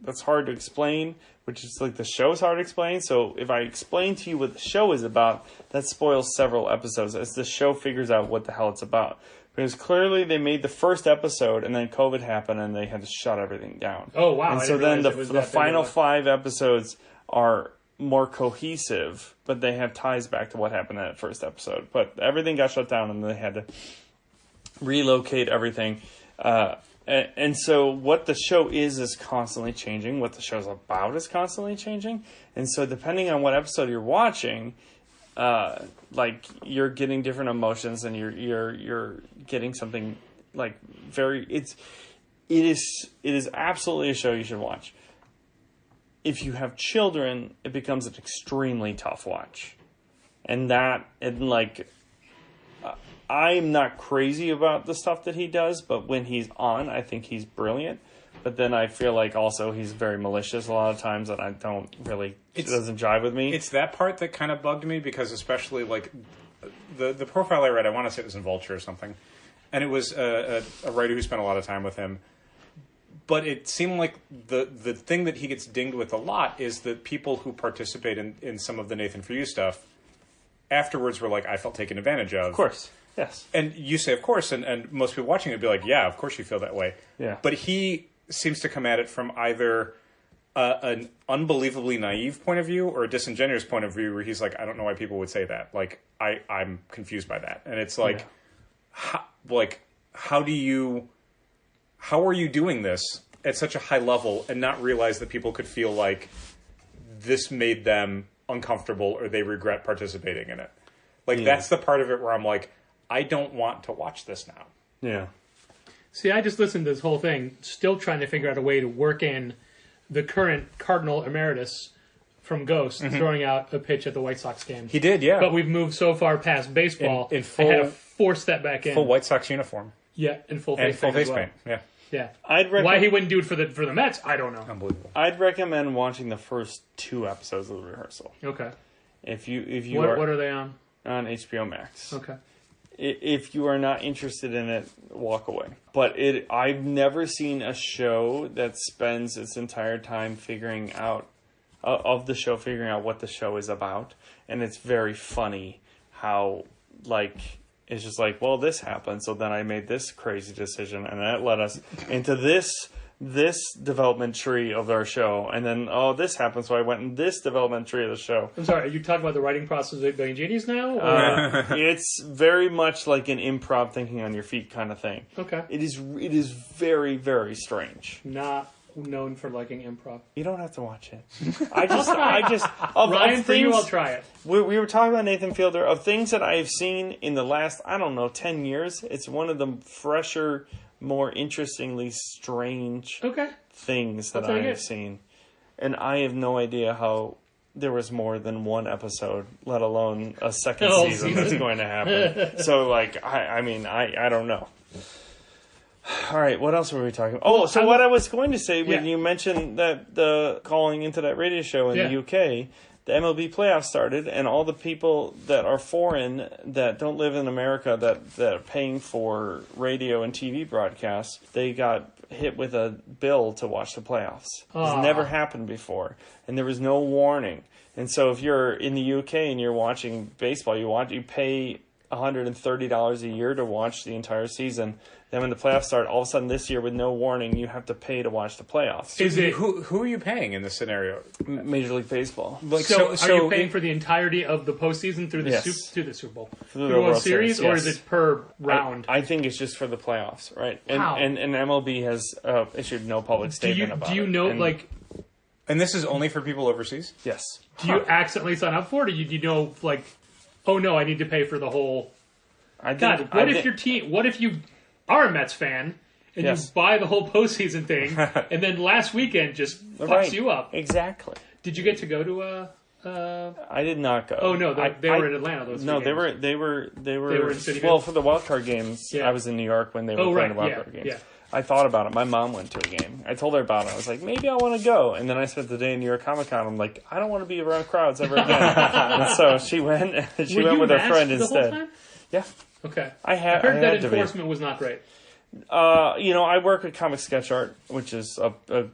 that's hard to explain, which is like the show's hard to explain. So if I explain to you what the show is about, that spoils several episodes as the show figures out what the hell it's about. Because clearly they made the first episode and then COVID happened and they had to shut everything down. Oh, wow. And so then the final 5 episodes are more cohesive, but they have ties back to what happened in that first episode. But everything got shut down and they had to relocate everything. And so what the show is constantly changing. What the show's about is constantly changing. And so depending on what episode you're watching, you're getting different emotions and you're getting something like it is absolutely a show you should watch. If you have children, it becomes an extremely tough watch. I'm not crazy about the stuff that he does, but when he's on, I think he's brilliant. But then I feel like also he's very malicious a lot of times, and I don't really, it doesn't jive with me. It's that part that kind of bugged me because especially like the profile I read, I want to say it was in Vulture or something, and it was a writer who spent a lot of time with him. But it seemed like the thing that he gets dinged with a lot is that people who participate in some of the Nathan For You stuff afterwards were like, I felt taken advantage of. Of course, yes. And you say, of course, and most people watching it would be like, yeah, of course you feel that way. Yeah. But he seems to come at it from either an unbelievably naive point of view or a disingenuous point of view where he's like, I don't know why people would say that. Like, I'm confused by that. And it's like, how are you doing this at such a high level and not realize that people could feel like this made them uncomfortable or they regret participating in it? Like, that's the part of it where I'm like, I don't want to watch this now. Yeah. See, I just listened to this whole thing, still trying to figure out a way to work in the current Cardinal Emeritus from Ghost throwing out a pitch at the White Sox game. He did, yeah. But we've moved so far past baseball, in full, I had to force that back in. Full White Sox uniform. Yeah, in full face paint. as well. Yeah. Yeah. Why he wouldn't do it for the Mets, I don't know. Unbelievable. I'd recommend watching the first 2 episodes of the rehearsal. Okay. If you what are they on? On HBO Max. Okay. If you are not interested in it, walk away. But I've never seen a show that spends its entire time figuring out what the show is about, and it's very funny how it's just like, well, this happened, so then I made this crazy decision, and that led us into this development tree of our show, and then, this happened, so I went in this development tree of the show. I'm sorry, are you talking about the writing process of being genius now? It's very much like an improv thinking on your feet kind of thing. Okay. It is very, very strange. Not known for liking improv. You don't have to watch it. Ryan, for you, I'll try it. We were talking about Nathan Fielder. Of things that I have seen in the last, 10 years, it's one of the fresher, more interestingly strange things that I have seen. And I have no idea how there was more than one episode, let alone a second season that's going to happen. So, I don't know. All right, what else were we talking about? What I was going to say, when you mentioned that the calling into that radio show in the UK, the MLB playoffs started, and all the people that are foreign that don't live in America that are paying for radio and TV broadcasts, they got hit with a bill to watch the playoffs. It's never happened before, and there was no warning. And so if you're in the UK and you're watching baseball, you pay $130 a year to watch the entire season. Then when the playoffs start, all of a sudden this year with no warning, you have to pay to watch the playoffs. Who are you paying in this scenario? Major League Baseball. So are you paying for the entirety of the postseason through the Super Bowl? Through the World Series, or is it per round? I think it's just for the playoffs, right? And wow. and MLB has issued no public statement about it. Do you know, And this is only for people overseas? Yes. Do you accidentally sign up for it, or do you know, oh no, I need to pay for the whole... What if you are a Mets fan and you buy the whole postseason thing, and then last weekend just fucks you up? Exactly. Did you get to go to I did not go. Oh no, they were in Atlanta. Those no, they were. They were in City. Well, for the wild card games, I was in New York when they were playing the wild card games. Yeah. I thought about it. My mom went to a game. I told her about it. I was like, maybe I want to go. And then I spent the day in New York Comic Con. I'm like, I don't want to be around crowds ever again. And so she went. She went with her friend instead. Whole time? Yeah. Okay. I heard that enforcement was not great. I work at Comic Sketch Art, which is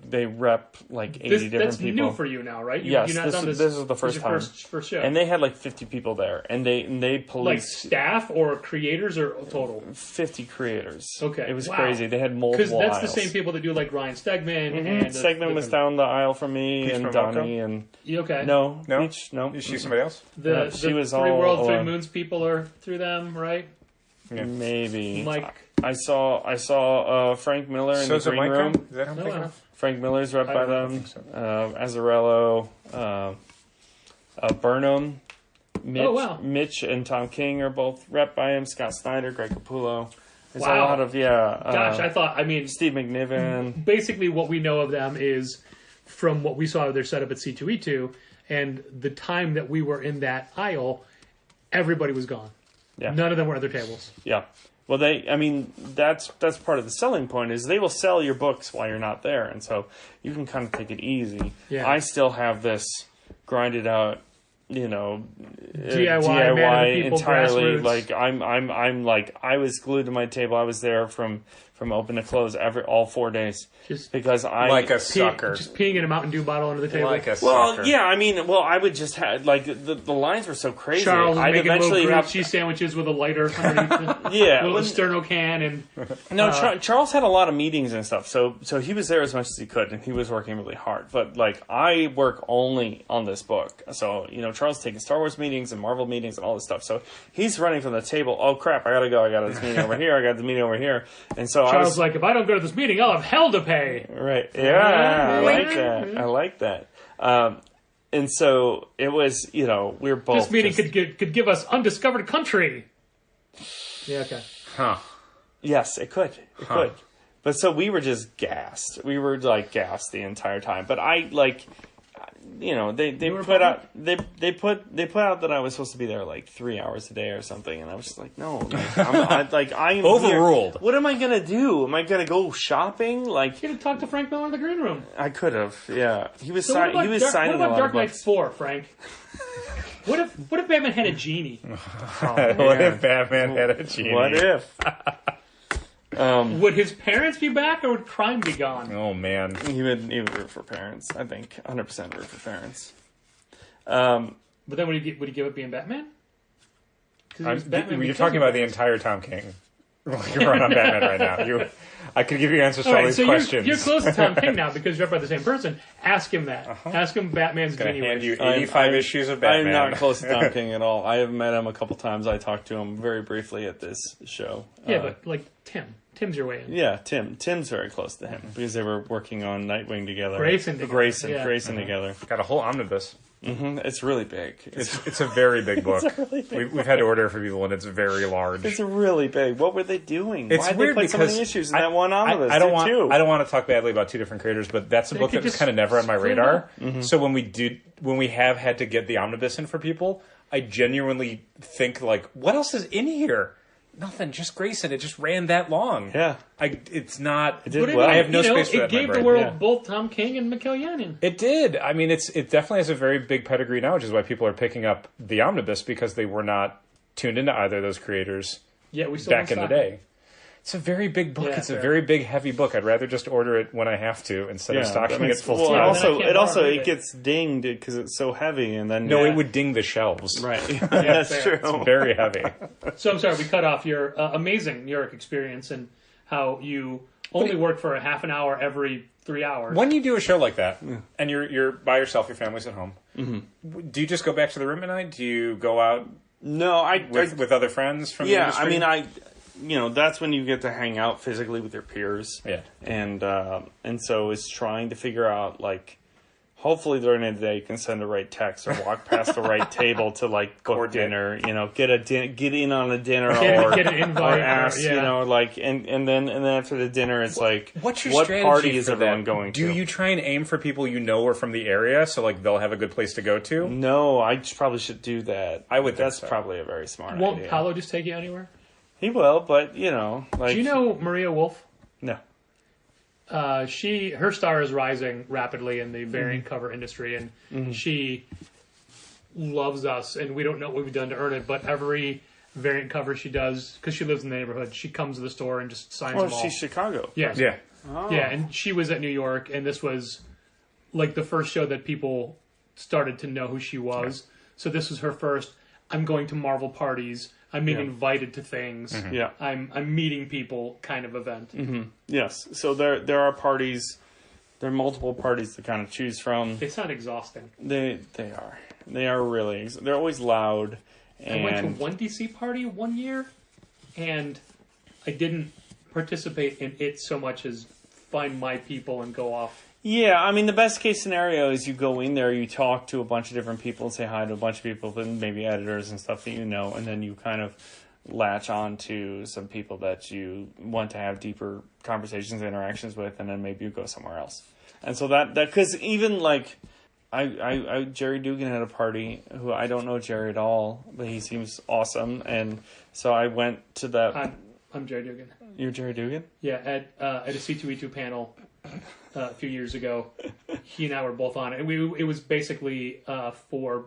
they rep 80 different people. That's new for you now, right? Yes, this is the first time. First show. And they had 50 people there, and they police staff or creators or total 50 creators. Okay, it was crazy. They had multiple. Because that's aisles. the same people that do Ryan Stegman and Stegman was down the aisle from me and Donnie and okay. No. Is she somebody else? She was Three all World, Three Moons people are through them, right? Yeah. Maybe. Mike. I saw Frank Miller in the green room. Is that who I'm thinking of? Frank Miller's rep by them. So. Azzarello, Burnham, Mitch and Tom King are both rep by him. Scott Snyder, Greg Capullo. There's a lot of Gosh, Steve McNiven. Basically, what we know of them is from what we saw of their setup at C2E2, and the time that we were in that aisle, everybody was gone. Yeah. None of them were at their tables. Yeah. Well, that's part of the selling point is they will sell your books while you're not there, and so you can kind of take it easy. Yeah. I still have this grinded out, DIY entirely. Grassroots. I was glued to my table. I was there from open to close all 4 days. Just because a sucker. Just peeing in a Mountain Dew bottle under the table. Like a sucker. I would just have the lines were so crazy. Charles was making little grilled cheese sandwiches with a lighter underneath a little sterno can and Charles had a lot of meetings and stuff, so he was there as much as he could, and he was working really hard. But I work only on this book, so Charles is taking Star Wars meetings and Marvel meetings and all this stuff. So he's running from the table. Oh crap! I gotta go. I got this meeting over here. I got this meeting over here, and so Charles if I don't go to this meeting, I'll have hell to pay. Right. Yeah, I like that. And so it was, we were both. This meeting could give us undiscovered country. Yeah, okay. Huh. Yes, it could. It could. But so we were just gassed. We were gassed the entire time. But they put out that I was supposed to be there 3 hours a day or something, and I was just like, no, I'm overruled. Here. What am I gonna do? Am I gonna go shopping? You could have talked to Frank Miller in the green room. I could have. Yeah, he was. Signing. What about Dark Knight 4, Frank? What if Batman had a genie? What if Batman had a genie? What if? Would his parents be back, or would crime be gone? Oh man, he would root for parents. I think 100% root for parents. But then would he give up being Batman? You're talking about the entire Tom King. You're right on Batman right now. I could give you answers to all these questions. You're close to Tom King now because you're by the same person. Ask him that. Ask him Batman's genie. I'm going to hand you 85 I'm issues of Batman. I'm not close to Tom King at all. I have met him a couple times. I talked to him very briefly at this show. Yeah, but Tim. Tim's your way in. Yeah, Tim's very close to him because they were working on Nightwing together. Grayson together. Got a whole omnibus. Mm-hmm. It's really big. It's a very big book. Really big We've had to order it for people, and it's very large. It's really big. What were they doing? It's Why weird they put so many issues in that one omnibus? I don't want to talk badly about two different creators, but that's a book that was kind of never on my radar. Mm-hmm. So when we have had to get the omnibus in for people, I genuinely think what else is in here? Nothing, just Grayson. It just ran that long. Yeah. It's not... It did well. I have no space for that It gave the world both Tom King and Mikhail Yanin. It did. I mean, it definitely has a very big pedigree now, which is why people are picking up the omnibus, because they were not tuned into either of those creators back in the day. It's a very big book. It's a very big, heavy book. I'd rather just order it when I have to instead of stocking it full time. It gets dinged because it's so heavy, and then it would ding the shelves. Right, that's true. It's very heavy. So I'm sorry we cut off your amazing New York experience and how you only work for a half an hour every 3 hours. When you do a show like that, and you're by yourself, your family's at home, do you just go back to the room at night? Do you go out? No, with other friends from the industry? I mean, that's when you get to hang out physically with your peers. Yeah. And so it's trying to figure out, like, hopefully during the day you can send the right text or walk past the right table to, like, book dinner, get in on a dinner get an invite, or ask, and then after the dinner it's like, what's your what strategy party is for everyone that? going to? Do you try and aim for people you know are from the area, so, like, they'll have a good place to go to? No, I probably should do that. I would think That's probably a very smart Won't idea. Paolo just take you anywhere? He will, but, like... Do you know Maria Wolf? No. Her star is rising rapidly in the variant cover industry, and she loves us, and we don't know what we've done to earn it, but every variant cover she does, because she lives in the neighborhood, she comes to the store and just signs them all. She's Chicago. Yes. Yeah. Oh. Yeah, and she was at New York, and this was like the first show that people started to know who she was. Yeah. So this was her first, I'm going to Marvel parties, I'm being invited to things, I'm meeting people kind of event. Mm-hmm. Yes, so there are parties, there are multiple parties to kind of choose from. They sound exhausting. They are really, they're always loud. I went to one DC party one year, and I didn't participate in it so much as find my people and go off. Yeah, I mean, the best case scenario is you go in there, you talk to a bunch of different people, say hi to a bunch of people, and maybe editors and stuff that you know, and then you kind of latch on to some people that you want to have deeper conversations, interactions with, and then maybe you go somewhere else. And so that because even like, I Jerry Dugan had a party, who I don't know Jerry at all, but he seems awesome, and so I went to that. I'm Jerry Dugan. You're Jerry Dugan? Yeah, at a C2E2 panel a few years ago, he and I were both on it. And it was basically for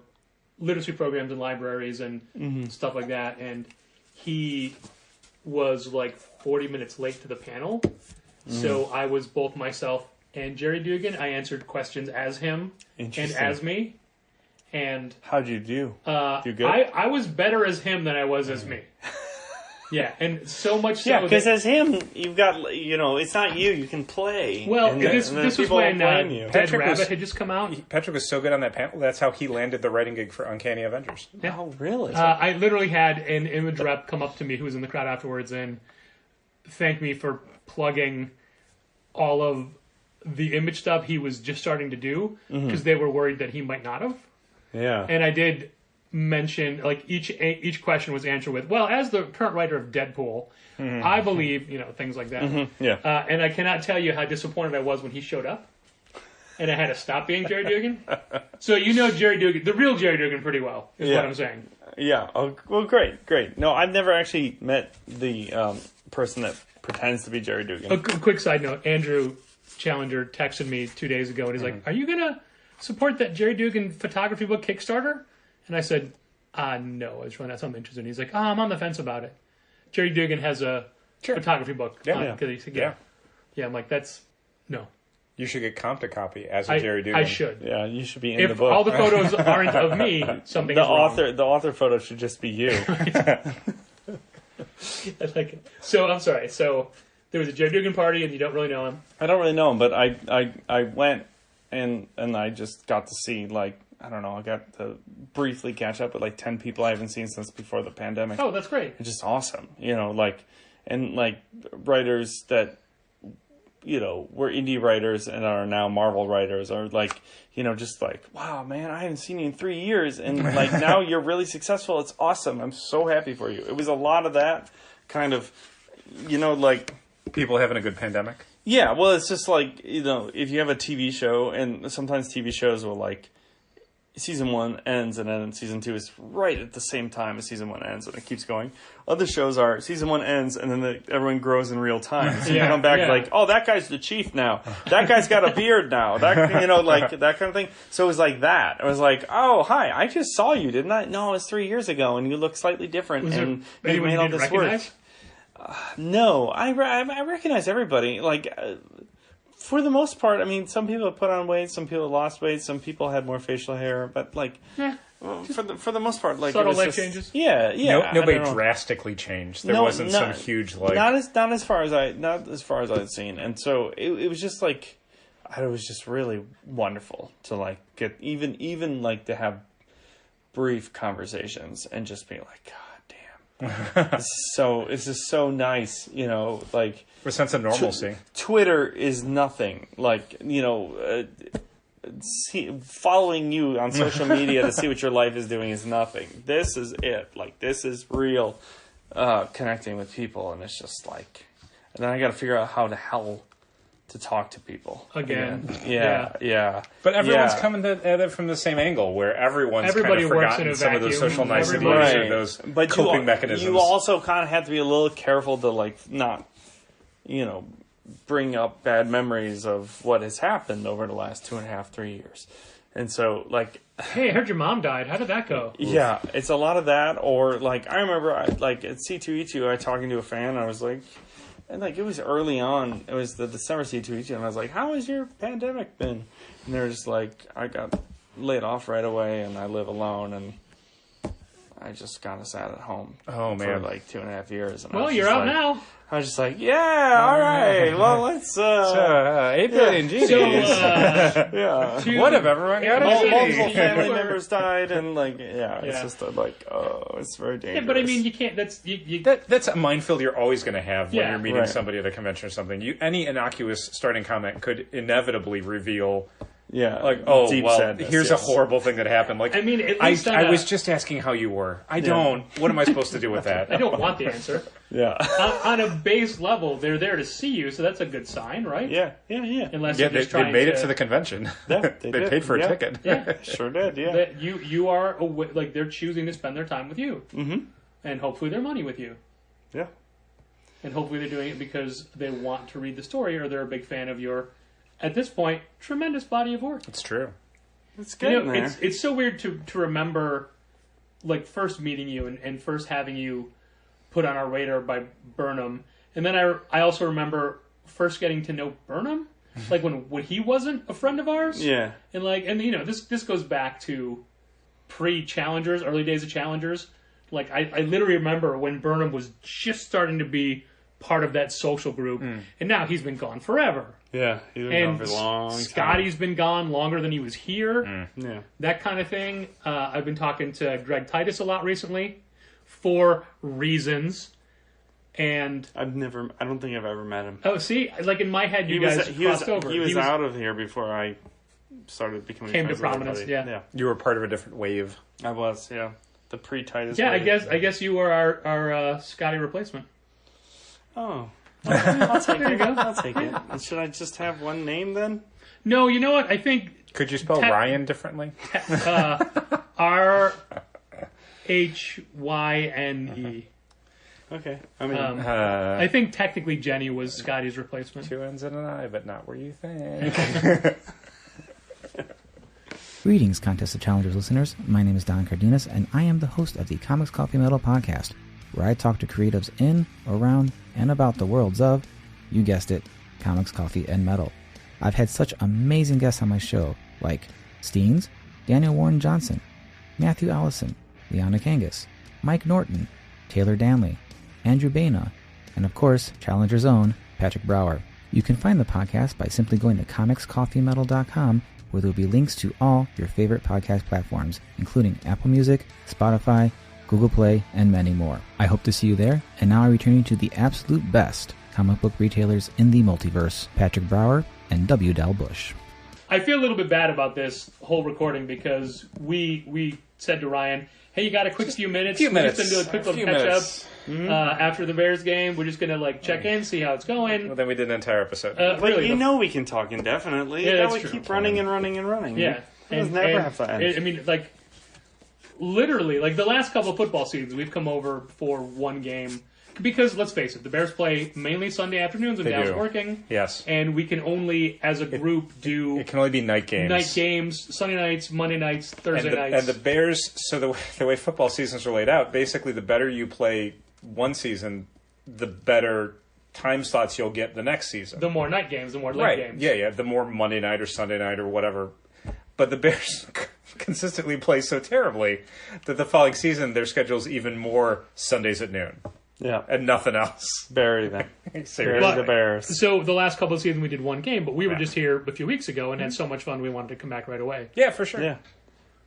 literacy programs and libraries and stuff like that. And he was like 40 minutes late to the panel. So I was both myself and Jerry Dugan. I answered questions as him and as me. And how'd you do? You good? I was better as him than I was as me. Yeah, and so much so. Yeah, because as him, you've got, it's not you. You can play. Well, this was when Dead Rabbit had just come out. Patrick was so good on that panel. That's how he landed the writing gig for Uncanny Avengers. Yeah. Oh, really? I literally had an image rep come up to me who was in the crowd afterwards and thank me for plugging all of the image stuff he was just starting to do because they were worried that he might not have. Yeah. And I did mention, like, each question was answered with, well, as the current writer of Deadpool, I believe, things like that. Yeah. And I cannot tell you how disappointed I was when he showed up. And I had to stop being Jerry Dugan. So Jerry Dugan, the real Jerry Dugan, pretty well, is what I'm saying. Yeah. Oh, well, great. No, I've never actually met the person that pretends to be Jerry Dugan. A quick side note, Andrew Challenger texted me 2 days ago, and he's like, are you going to support that Jerry Dugan photography book Kickstarter? And I said, no, I was really not something interested. And he's like, I'm on the fence about it. Jerry Dugan has a photography book. Yeah. Yeah, I'm like, no. You should get comped a copy as a Jerry Dugan. I should. Yeah, you should be in the book. If all the photos aren't of me, something's wrong. The author photo should just be you. I like it. So, I'm sorry. So, there was a Jerry Dugan party, and you don't really know him. I don't really know him, but I went, and I just got to see, like, I don't know, I got to briefly catch up with like 10 people I haven't seen since before the pandemic. Oh, that's great. It's just awesome. And writers that, were indie writers and are now Marvel writers are like, just like, wow, man, I haven't seen you in 3 years. And like, now you're really successful. It's awesome. I'm so happy for you. It was a lot of that kind of, like. People having a good pandemic? Yeah, well, it's just like, if you have a TV show, and sometimes TV shows will like, season 1 ends and then season 2 is right at the same time as season 1 ends, and it keeps going. Other shows are season 1 ends and then everyone grows in real time. So you come back like, oh, that guy's the chief now. That guy's got a beard now. That, you know, like that kind of thing. So it was like that. It was like, oh, hi, I just saw you, didn't I? No, it was 3 years ago, and you look slightly different, and you made all this work. No, I recognize everybody. Like, for the most part, I mean, some people have put on weight, some people have lost weight, some people had more facial hair, but like, for the most part, like subtle life changes. Yeah. Nobody drastically changed. There wasn't some huge like not as far as I'd seen, and so it was just like, it was just really wonderful to like get even like to have brief conversations and just be like, God. This is so nice, you know, like a sense of normalcy. Twitter is nothing. Like, you know, following you on social media to see what your life is doing is nothing. This is it. Like, this is real connecting with people, and it's just like, and then I got to figure out how the hell to talk to people again. Yeah. But everyone's coming at it from the same angle, where everybody kind of forgotten some of those social niceties or those coping mechanisms. You also kind of have to be a little careful to like not, you know, bring up bad memories of what has happened over the last 2.5, 3 years. And so, like, hey, I heard your mom died. How did that go? Yeah, it's a lot of that. Or like, I remember, like at C2E2, I was talking to a fan. And I was like. And, like, it was early on. It was the December C2E2, and I was like, how has your pandemic been? And they're just like, I got laid off right away, and I live alone, and I just kind of sat at home for, like, 2.5 years. And well, you're out now. I was just like, yeah, all right. Well, let's... 8 billion G's. Yeah. What if everyone got multiple family members died, and, like, it's just like, oh, it's very dangerous. Yeah, but I mean, you can't... That's a minefield you're always going to have when you're meeting somebody at a convention or something. Any innocuous starting comment could inevitably reveal... Yeah, like, oh, deep well, sadness, here's a horrible thing that happened. Like, I mean, at least I was just asking how you were. I don't. What am I supposed to do with that? I don't want the answer. Yeah. On a base level, they're there to see you, so that's a good sign, right? Yeah. Unless you're just trying they made it to the convention. Yeah, they paid for a ticket. Yeah, sure did. Yeah. That you are like they're choosing to spend their time with you, and hopefully their money with you. Yeah. And hopefully they're doing it because they want to read the story, or they're a big fan of your. At this point, tremendous body of work. It's true. It's good, man. It's so weird to remember, like, first meeting you and first having you put on our radar by Burnham. And then I also remember first getting to know Burnham, like, when he wasn't a friend of ours. Yeah. And, like, and you know, this goes back to pre-Challengers, early days of Challengers. Like, I literally remember when Burnham was just starting to be part of that social group. And now he's been gone forever. Yeah, he's been gone for a long time. Scotty's been gone longer than he was here. Yeah. That kind of thing. I've been talking to Greg Titus a lot recently for reasons. And I don't think I've ever met him. Oh, see? Like, in my head, you guys crossed over. He was out of here before I started becoming came to prominence, yeah. You were part of a different wave. I was, yeah. The pre-Titus wave. I I guess you were our Scotty replacement. Oh. I'll take it. I'll take it. Should I just have one name then? No, you know what? I think... Could you spell Ryan differently? RHYNE. Okay. I mean... I think technically Jenny was Scotty's replacement. 2 N's and an I, but not where you think. Greetings, Contest of Challengers listeners. My name is Don Cardenas, and I am the host of the Comics Coffee Metal podcast, where I talk to creatives in, around, and about the worlds of, you guessed it, comics, coffee, and metal. I've had such amazing guests on my show, like Steens, Daniel Warren Johnson, Matthew Allison, Liana Kangas, Mike Norton, Taylor Danley, Andrew Baina, and of course, Challenger's own, Patrick Brower. You can find the podcast by simply going to comicscoffeemetal.com, where there will be links to all your favorite podcast platforms, including Apple Music, Spotify, Google Play, and many more. I hope to see you there, and now I return you to the absolute best comic book retailers in the multiverse, Patrick Brower and W. Dal Bush. I feel a little bit bad about this whole recording because we said to Ryan, hey, you got a quick few minutes? We're just going to do a quick little catch-up after the Bears game. We're just going to check in, see how it's going. Well, then we did an entire episode. But really, we can talk indefinitely. Yeah, that would keep running and running and running. Yeah. It never have to end. I mean, like, literally, like the last couple of football seasons, we've come over for one game. Because, let's face it, the Bears play mainly Sunday afternoons when Dal's working. Yes. And we can only, as a group, do... It can only be night games. Night games, Sunday nights, Monday nights, Thursday nights. And the Bears, so the way football seasons are laid out, basically the better you play one season, the better time slots you'll get the next season. The more night games, the more late games. Yeah. The more Monday night or Sunday night or whatever. But the Bears consistently play so terribly that the following season their schedule's even more Sundays at noon. Yeah. And nothing else. Bury them. Bury the Bears. So the last couple of seasons we did one game, but we were just here a few weeks ago and had so much fun we wanted to come back right away. Yeah, for sure. Yeah.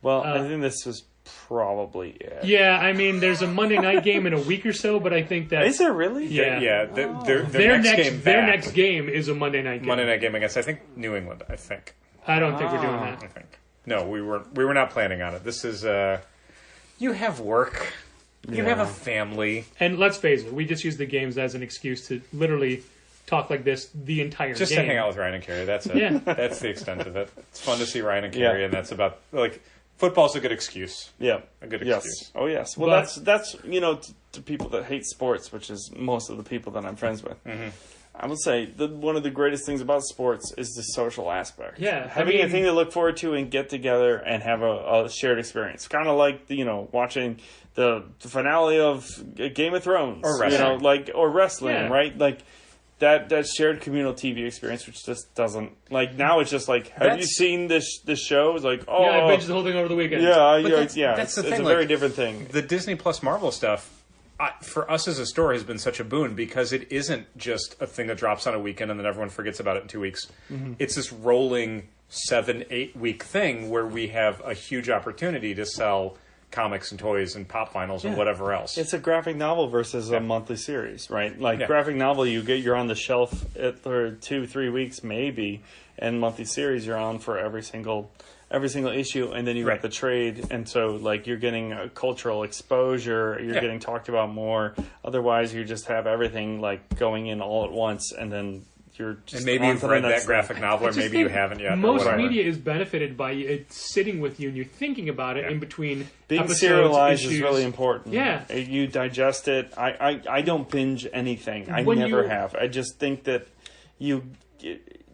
Well, I think this was probably it. Yeah, I mean, there's a Monday night game in a week or so, but I think that... Is there really? Yeah. Yeah. Their next game is a Monday night game. Monday night game against, I think, New England, I think. I don't think we're doing that. I think. No, we were not planning on it. This is, you have work... You have a family. And let's face it, we just use the games as an excuse to literally talk like this the entire just game. To hang out with Ryan and Carrie, that's it. Yeah. That's the extent of it. It's fun to see Ryan and Carrie, and that's about, like, football's a good excuse. Yeah. A good yes. excuse. Oh, yes. Well, that's you know, to people that hate sports, which is most of the people that I'm friends with, I would say one of the greatest things about sports is the social aspect. Yeah. Having a thing to look forward to and get together and have a shared experience. Kind of like, watching the finale of Game of Thrones. Or wrestling. Or wrestling, right? Like, that shared communal TV experience, which just doesn't... Like, now it's just like, have you seen this show? It's like, oh... Yeah, I binged the whole thing over the weekend. That's the thing. It's a very different thing. The Disney Plus Marvel stuff, for us as a store, has been such a boon because it isn't just a thing that drops on a weekend and then everyone forgets about it in 2 weeks. It's this rolling 7-8 week thing where we have a huge opportunity to sell comics and toys and pop vinyls and whatever else. It's a graphic novel versus a monthly series, right? Like, graphic novel, you're on the shelf for 2-3 weeks maybe, and monthly series you're on for every single issue, and then you got the trade, and so, like, you're getting a cultural exposure, you're getting talked about more. Otherwise, you just have everything, like, going in all at once, and then you're just... And maybe you've read that graphic novel, or maybe you haven't yet. Most media is benefited by it sitting with you, and you're thinking about it in between being episodes, serialized issues. is really important. Yeah. You digest it. I don't binge anything. I never have. I just think that you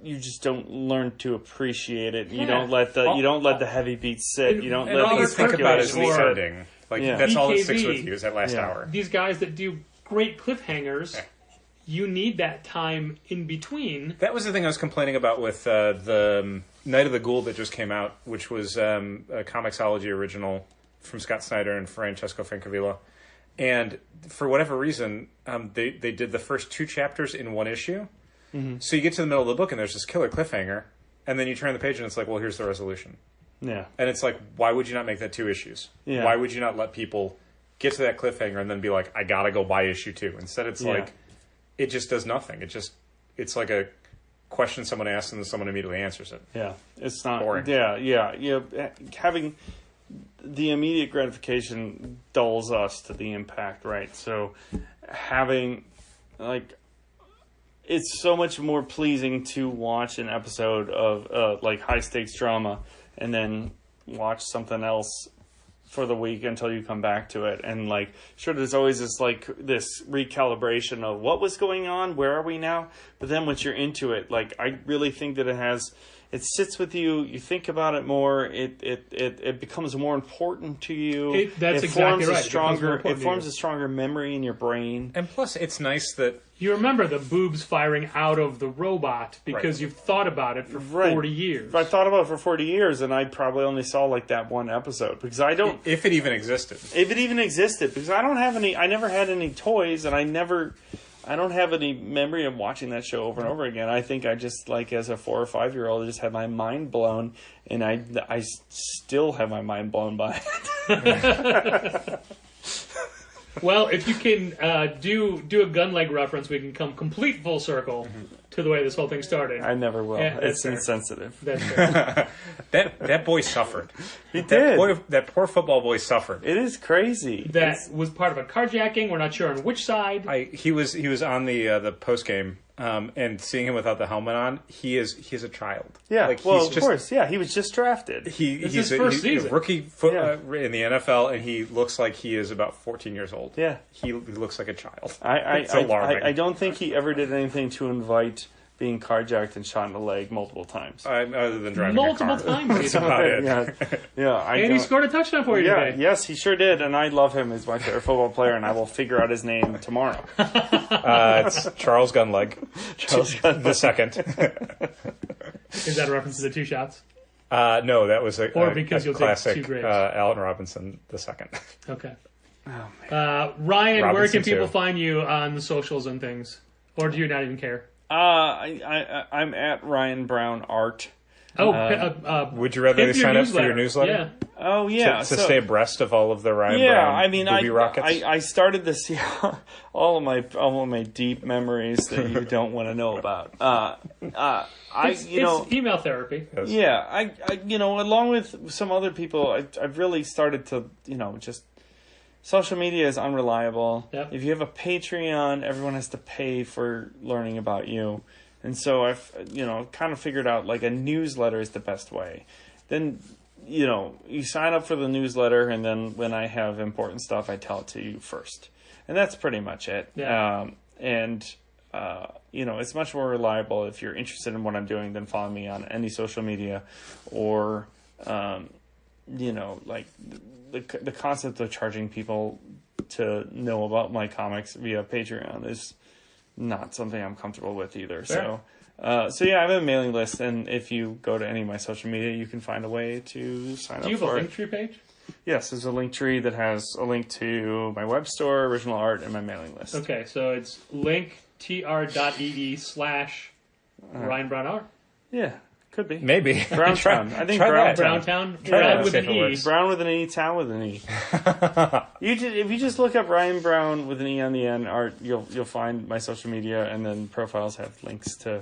just don't learn to appreciate it. You don't let the heavy beats sit. You don't let all the you think about is the sit. ending. Like, that's all that sticks with you is that last Yeah. hour. These guys that do great cliffhangers, you need that time in between. That was the thing I was complaining about with the Night of the Ghoul that just came out, which was a Comixology original from Scott Snyder and Francesco Francavilla. And for whatever reason, they did the first 2 chapters in one issue. So you get to the middle of the book and there's this killer cliffhanger, and then you turn the page and it's like, well, here's the resolution. Yeah. And it's like, why would you not make that 2 issues? Yeah. Why would you not let people get to that cliffhanger and then be like, I gotta go buy issue 2? Instead, it's like, it just does nothing. It's like a question someone asks and then someone immediately answers it. Yeah. It's not boring. Yeah. Having the immediate gratification dulls us to the impact, right? So having, like, it's so much more pleasing to watch an episode of like high stakes drama and then watch something else for the week until you come back to it. And, like, sure, there's always this recalibration of what was going on, where are we now? But then once you're into it, like, I really think that it sits with you. You think about it more. It becomes more important to you. That's exactly right. It forms a stronger memory in your brain. And plus, it's nice that you remember the boobs firing out of the robot because you've thought about it for 40 years. I thought about it for 40 years, and I probably only saw, like, that one episode because I don't. If it even existed. Because I don't have any. I never had any toys, and I don't have any memory of watching that show over and over again. I think I just, like, as a 4 or 5 year old, I just had my mind blown, and I still have my mind blown by it. Well, if you can do a gun leg reference, we can come complete full circle to the way this whole thing started. I never will. Yeah, it's insensitive. That's fair. that boy suffered. He did. That poor football boy suffered. It is crazy. That was part of a carjacking. We're not sure on which side. He was on the post game and seeing him without the helmet on, he's a child. Yeah, like, well, of course, yeah, he was just drafted. He's his first season. a rookie in the NFL, and he looks like he is about 14 years old. Yeah, he looks like a child. It's alarming. I don't think he ever did anything to invite being carjacked and shot in the leg multiple times. Other than driving multiple a car. times. That's about it. And he scored a touchdown for you today. Yes, he sure did, and I love him as my favorite football player, and I will figure out his name tomorrow. It's Charles Gunleg. Charles Gunleg. The second. Is that a reference to the two shots? No, that was a classic take 2 grapes. Allen Robinson the second. Okay. Oh, Ryan, Robinson where can people too. find you on the socials and things? Or do you not even care? I'm at Ryan Brown Art. Would you rather they sign up for your newsletter? Yeah. Oh yeah, to stay abreast of all of the Ryan Brown. Yeah, I mean, Boobie-Rockets? I started this all of my deep memories that you don't want to know about. It's email therapy. Yes. Yeah, I along with some other people, I've really started to just. Social media is unreliable. Yep. If you have a Patreon, everyone has to pay for learning about you. And so I've, kind of figured out like a newsletter is the best way. Then, you sign up for the newsletter, and then when I have important stuff, I tell it to you first. And that's pretty much it. Yeah. It's much more reliable if you're interested in what I'm doing than follow me on any social media or, like the concept of charging people to know about my comics via Patreon is not something I'm comfortable with either. Fair. So I have a mailing list, and if you go to any of my social media, you can find a way to sign up for it. Do you have a Linktree page? Yes, there's a Linktree that has a link to my web store, original art, and my mailing list. Okay, so it's linktr.ee/Ryan Brown Art. Yeah, could be. Maybe. Browntown. I think Try Browntown. Browntown. Brown with an E. Brown with an E, Town with an E. If you just look up Ryan Brown with an E on the end, art, you'll find my social media, and then profiles have links to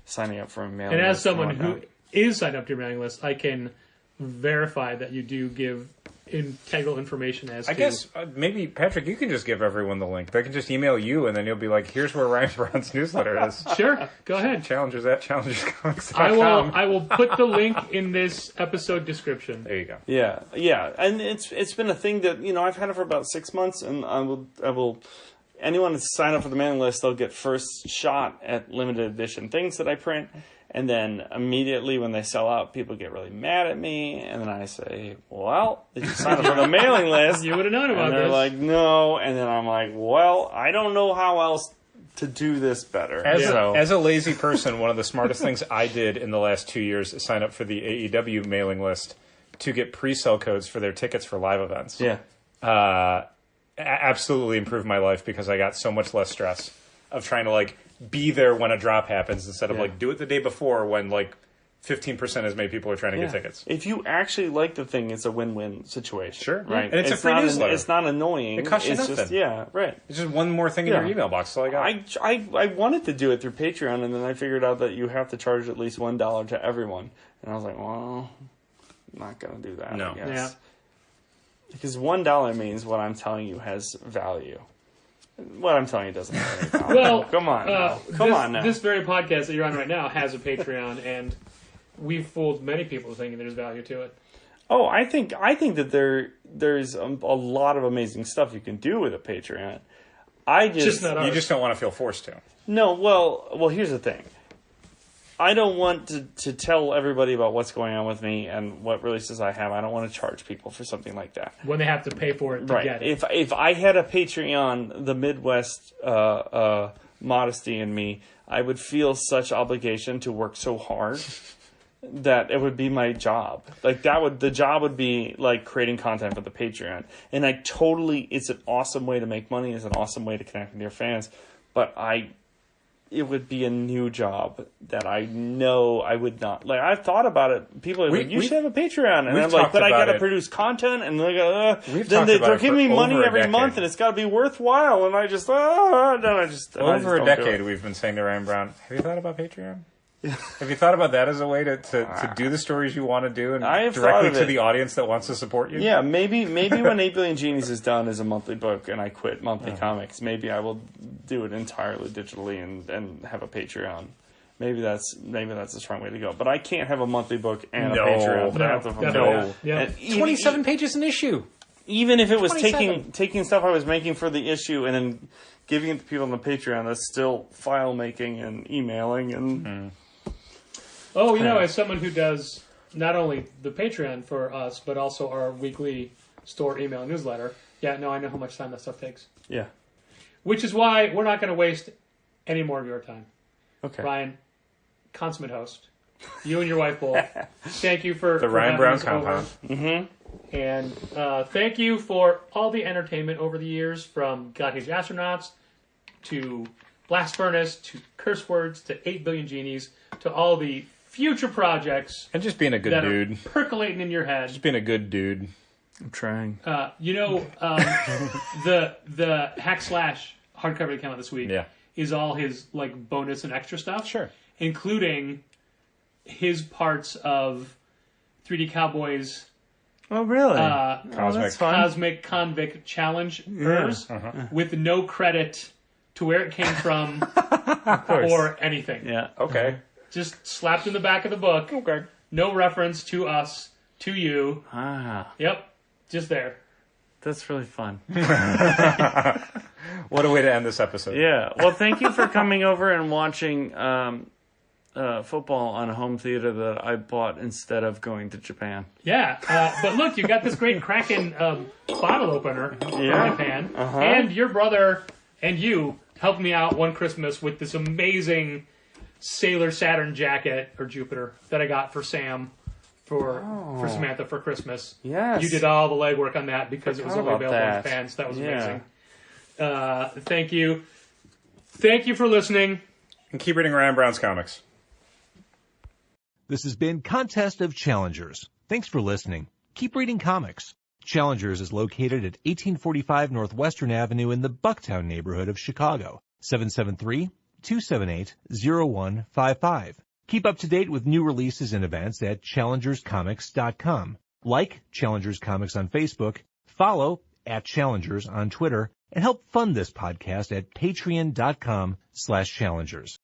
signing up for a mailing list. And as someone who is signed up to your mailing list, I can verify that you do give integral information as to... I guess maybe, Patrick, you can just give everyone the link. They can just email you, and then you'll be like, here's where Ryan Brown's newsletter is. Sure, go ahead. Challengerscomics.com. I will put the link in this episode description. There you go. Yeah, and it's been a thing that I've had it for about 6 months, and I will. Anyone that's signed up for the mailing list, they'll get first shot at limited edition things that I print, and then immediately when they sell out, people get really mad at me, and then I say, "Well, did you sign up for the mailing list?" You would have known about and they're this. like, "No," and then I'm like, "Well, I don't know how else to do this better." As a lazy person, one of the smartest things I did in the last 2 years is sign up for the AEW mailing list to get pre-sale codes for their tickets for live events. Yeah. Absolutely improved my life because I got so much less stress of trying to be there when a drop happens instead of do it the day before when 15% as many people are trying to get tickets. If you actually like the thing, it's a win-win situation. Sure. Right. And it's a free newsletter. It's not annoying. It costs you nothing. It's just one more thing in your email box. So I wanted to do it through Patreon, and then I figured out that you have to charge at least $1 to everyone. And I was like, well, I'm not going to do that. No. I guess. Yeah. Because $1 means what I'm telling you has value. What I'm telling you doesn't have any value. Well, come on now. This very podcast that you're on right now has a Patreon, and we've fooled many people thinking there's value to it. Oh, I think that there's a lot of amazing stuff you can do with a Patreon. You just don't want to feel forced to. No, well, here's the thing. I don't want to tell everybody about what's going on with me and what releases I have. I don't want to charge people for something like that. When they have to pay for it to get it. If I had a Patreon, the Midwest modesty in me, I would feel such obligation to work so hard that it would be my job. The job would be creating content for the Patreon. And it's an awesome way to make money. It's an awesome way to connect with your fans. But it would be a new job that I know I would not. I've thought about it. People are you should have a Patreon. And I'm like, but I got to produce content. And they're giving me money every month, and it's got to be worthwhile. And I just, over a decade, we've been saying to Ryan Brown, have you thought about Patreon? Have you thought about that as a way to do the stories you want to do and directly to the audience that wants to support you? Yeah, maybe when 8 Billion Genies is done as a monthly book and I quit monthly comics, maybe I will do it entirely digitally and have a Patreon. Maybe that's a strong way to go. But I can't have a monthly book and a Patreon. No. 27 pages an issue. Even if it was taking stuff I was making for the issue and then giving it to people on the Patreon, that's still file making and emailing and. Oh, as someone who does not only the Patreon for us, but also our weekly store email newsletter, I know how much time that stuff takes. Yeah. Which is why we're not going to waste any more of your time. Okay. Ryan, consummate host. You and your wife both. Thank you for the Ryan Brown compound. Mm-hmm. And thank you for all the entertainment over the years, from Godhage Astronauts to Blast Furnace to Curse Words to 8 Billion Genies to all the future projects. And just being a good that dude. Are percolating in your head. Just being a good dude. I'm trying. The Hack Slash hardcover that came out this week is all his bonus and extra stuff. Sure. Including his parts of 3D Cowboys. Oh, really? Cosmic Convict Challenge with no credit to where it came from or anything. Yeah. Okay. Just slapped in the back of the book. Okay. No reference to us, to you. Ah. Yep. Just there. That's really fun. What a way to end this episode. Yeah. Well, thank you for coming over and watching football on a home theater that I bought instead of going to Japan. Yeah. But look, you got this great Kraken bottle opener from Japan. And your brother and you helped me out one Christmas with this amazing Sailor Saturn jacket, or Jupiter, that I got for Sam for Samantha for Christmas. Yes. You did all the legwork on that because it was only available in Japan, so that was amazing. Thank you. Thank you for listening. And keep reading Ryan Brown's comics. This has been Contest of Challengers. Thanks for listening. Keep reading comics. Challengers is located at 1845 Northwestern Avenue in the Bucktown neighborhood of Chicago. 773-278-0155. Keep up to date with new releases and events at challengerscomics.com. Like Challengers Comics on Facebook, follow @Challengers on Twitter, and help fund this podcast at patreon.com/challengers.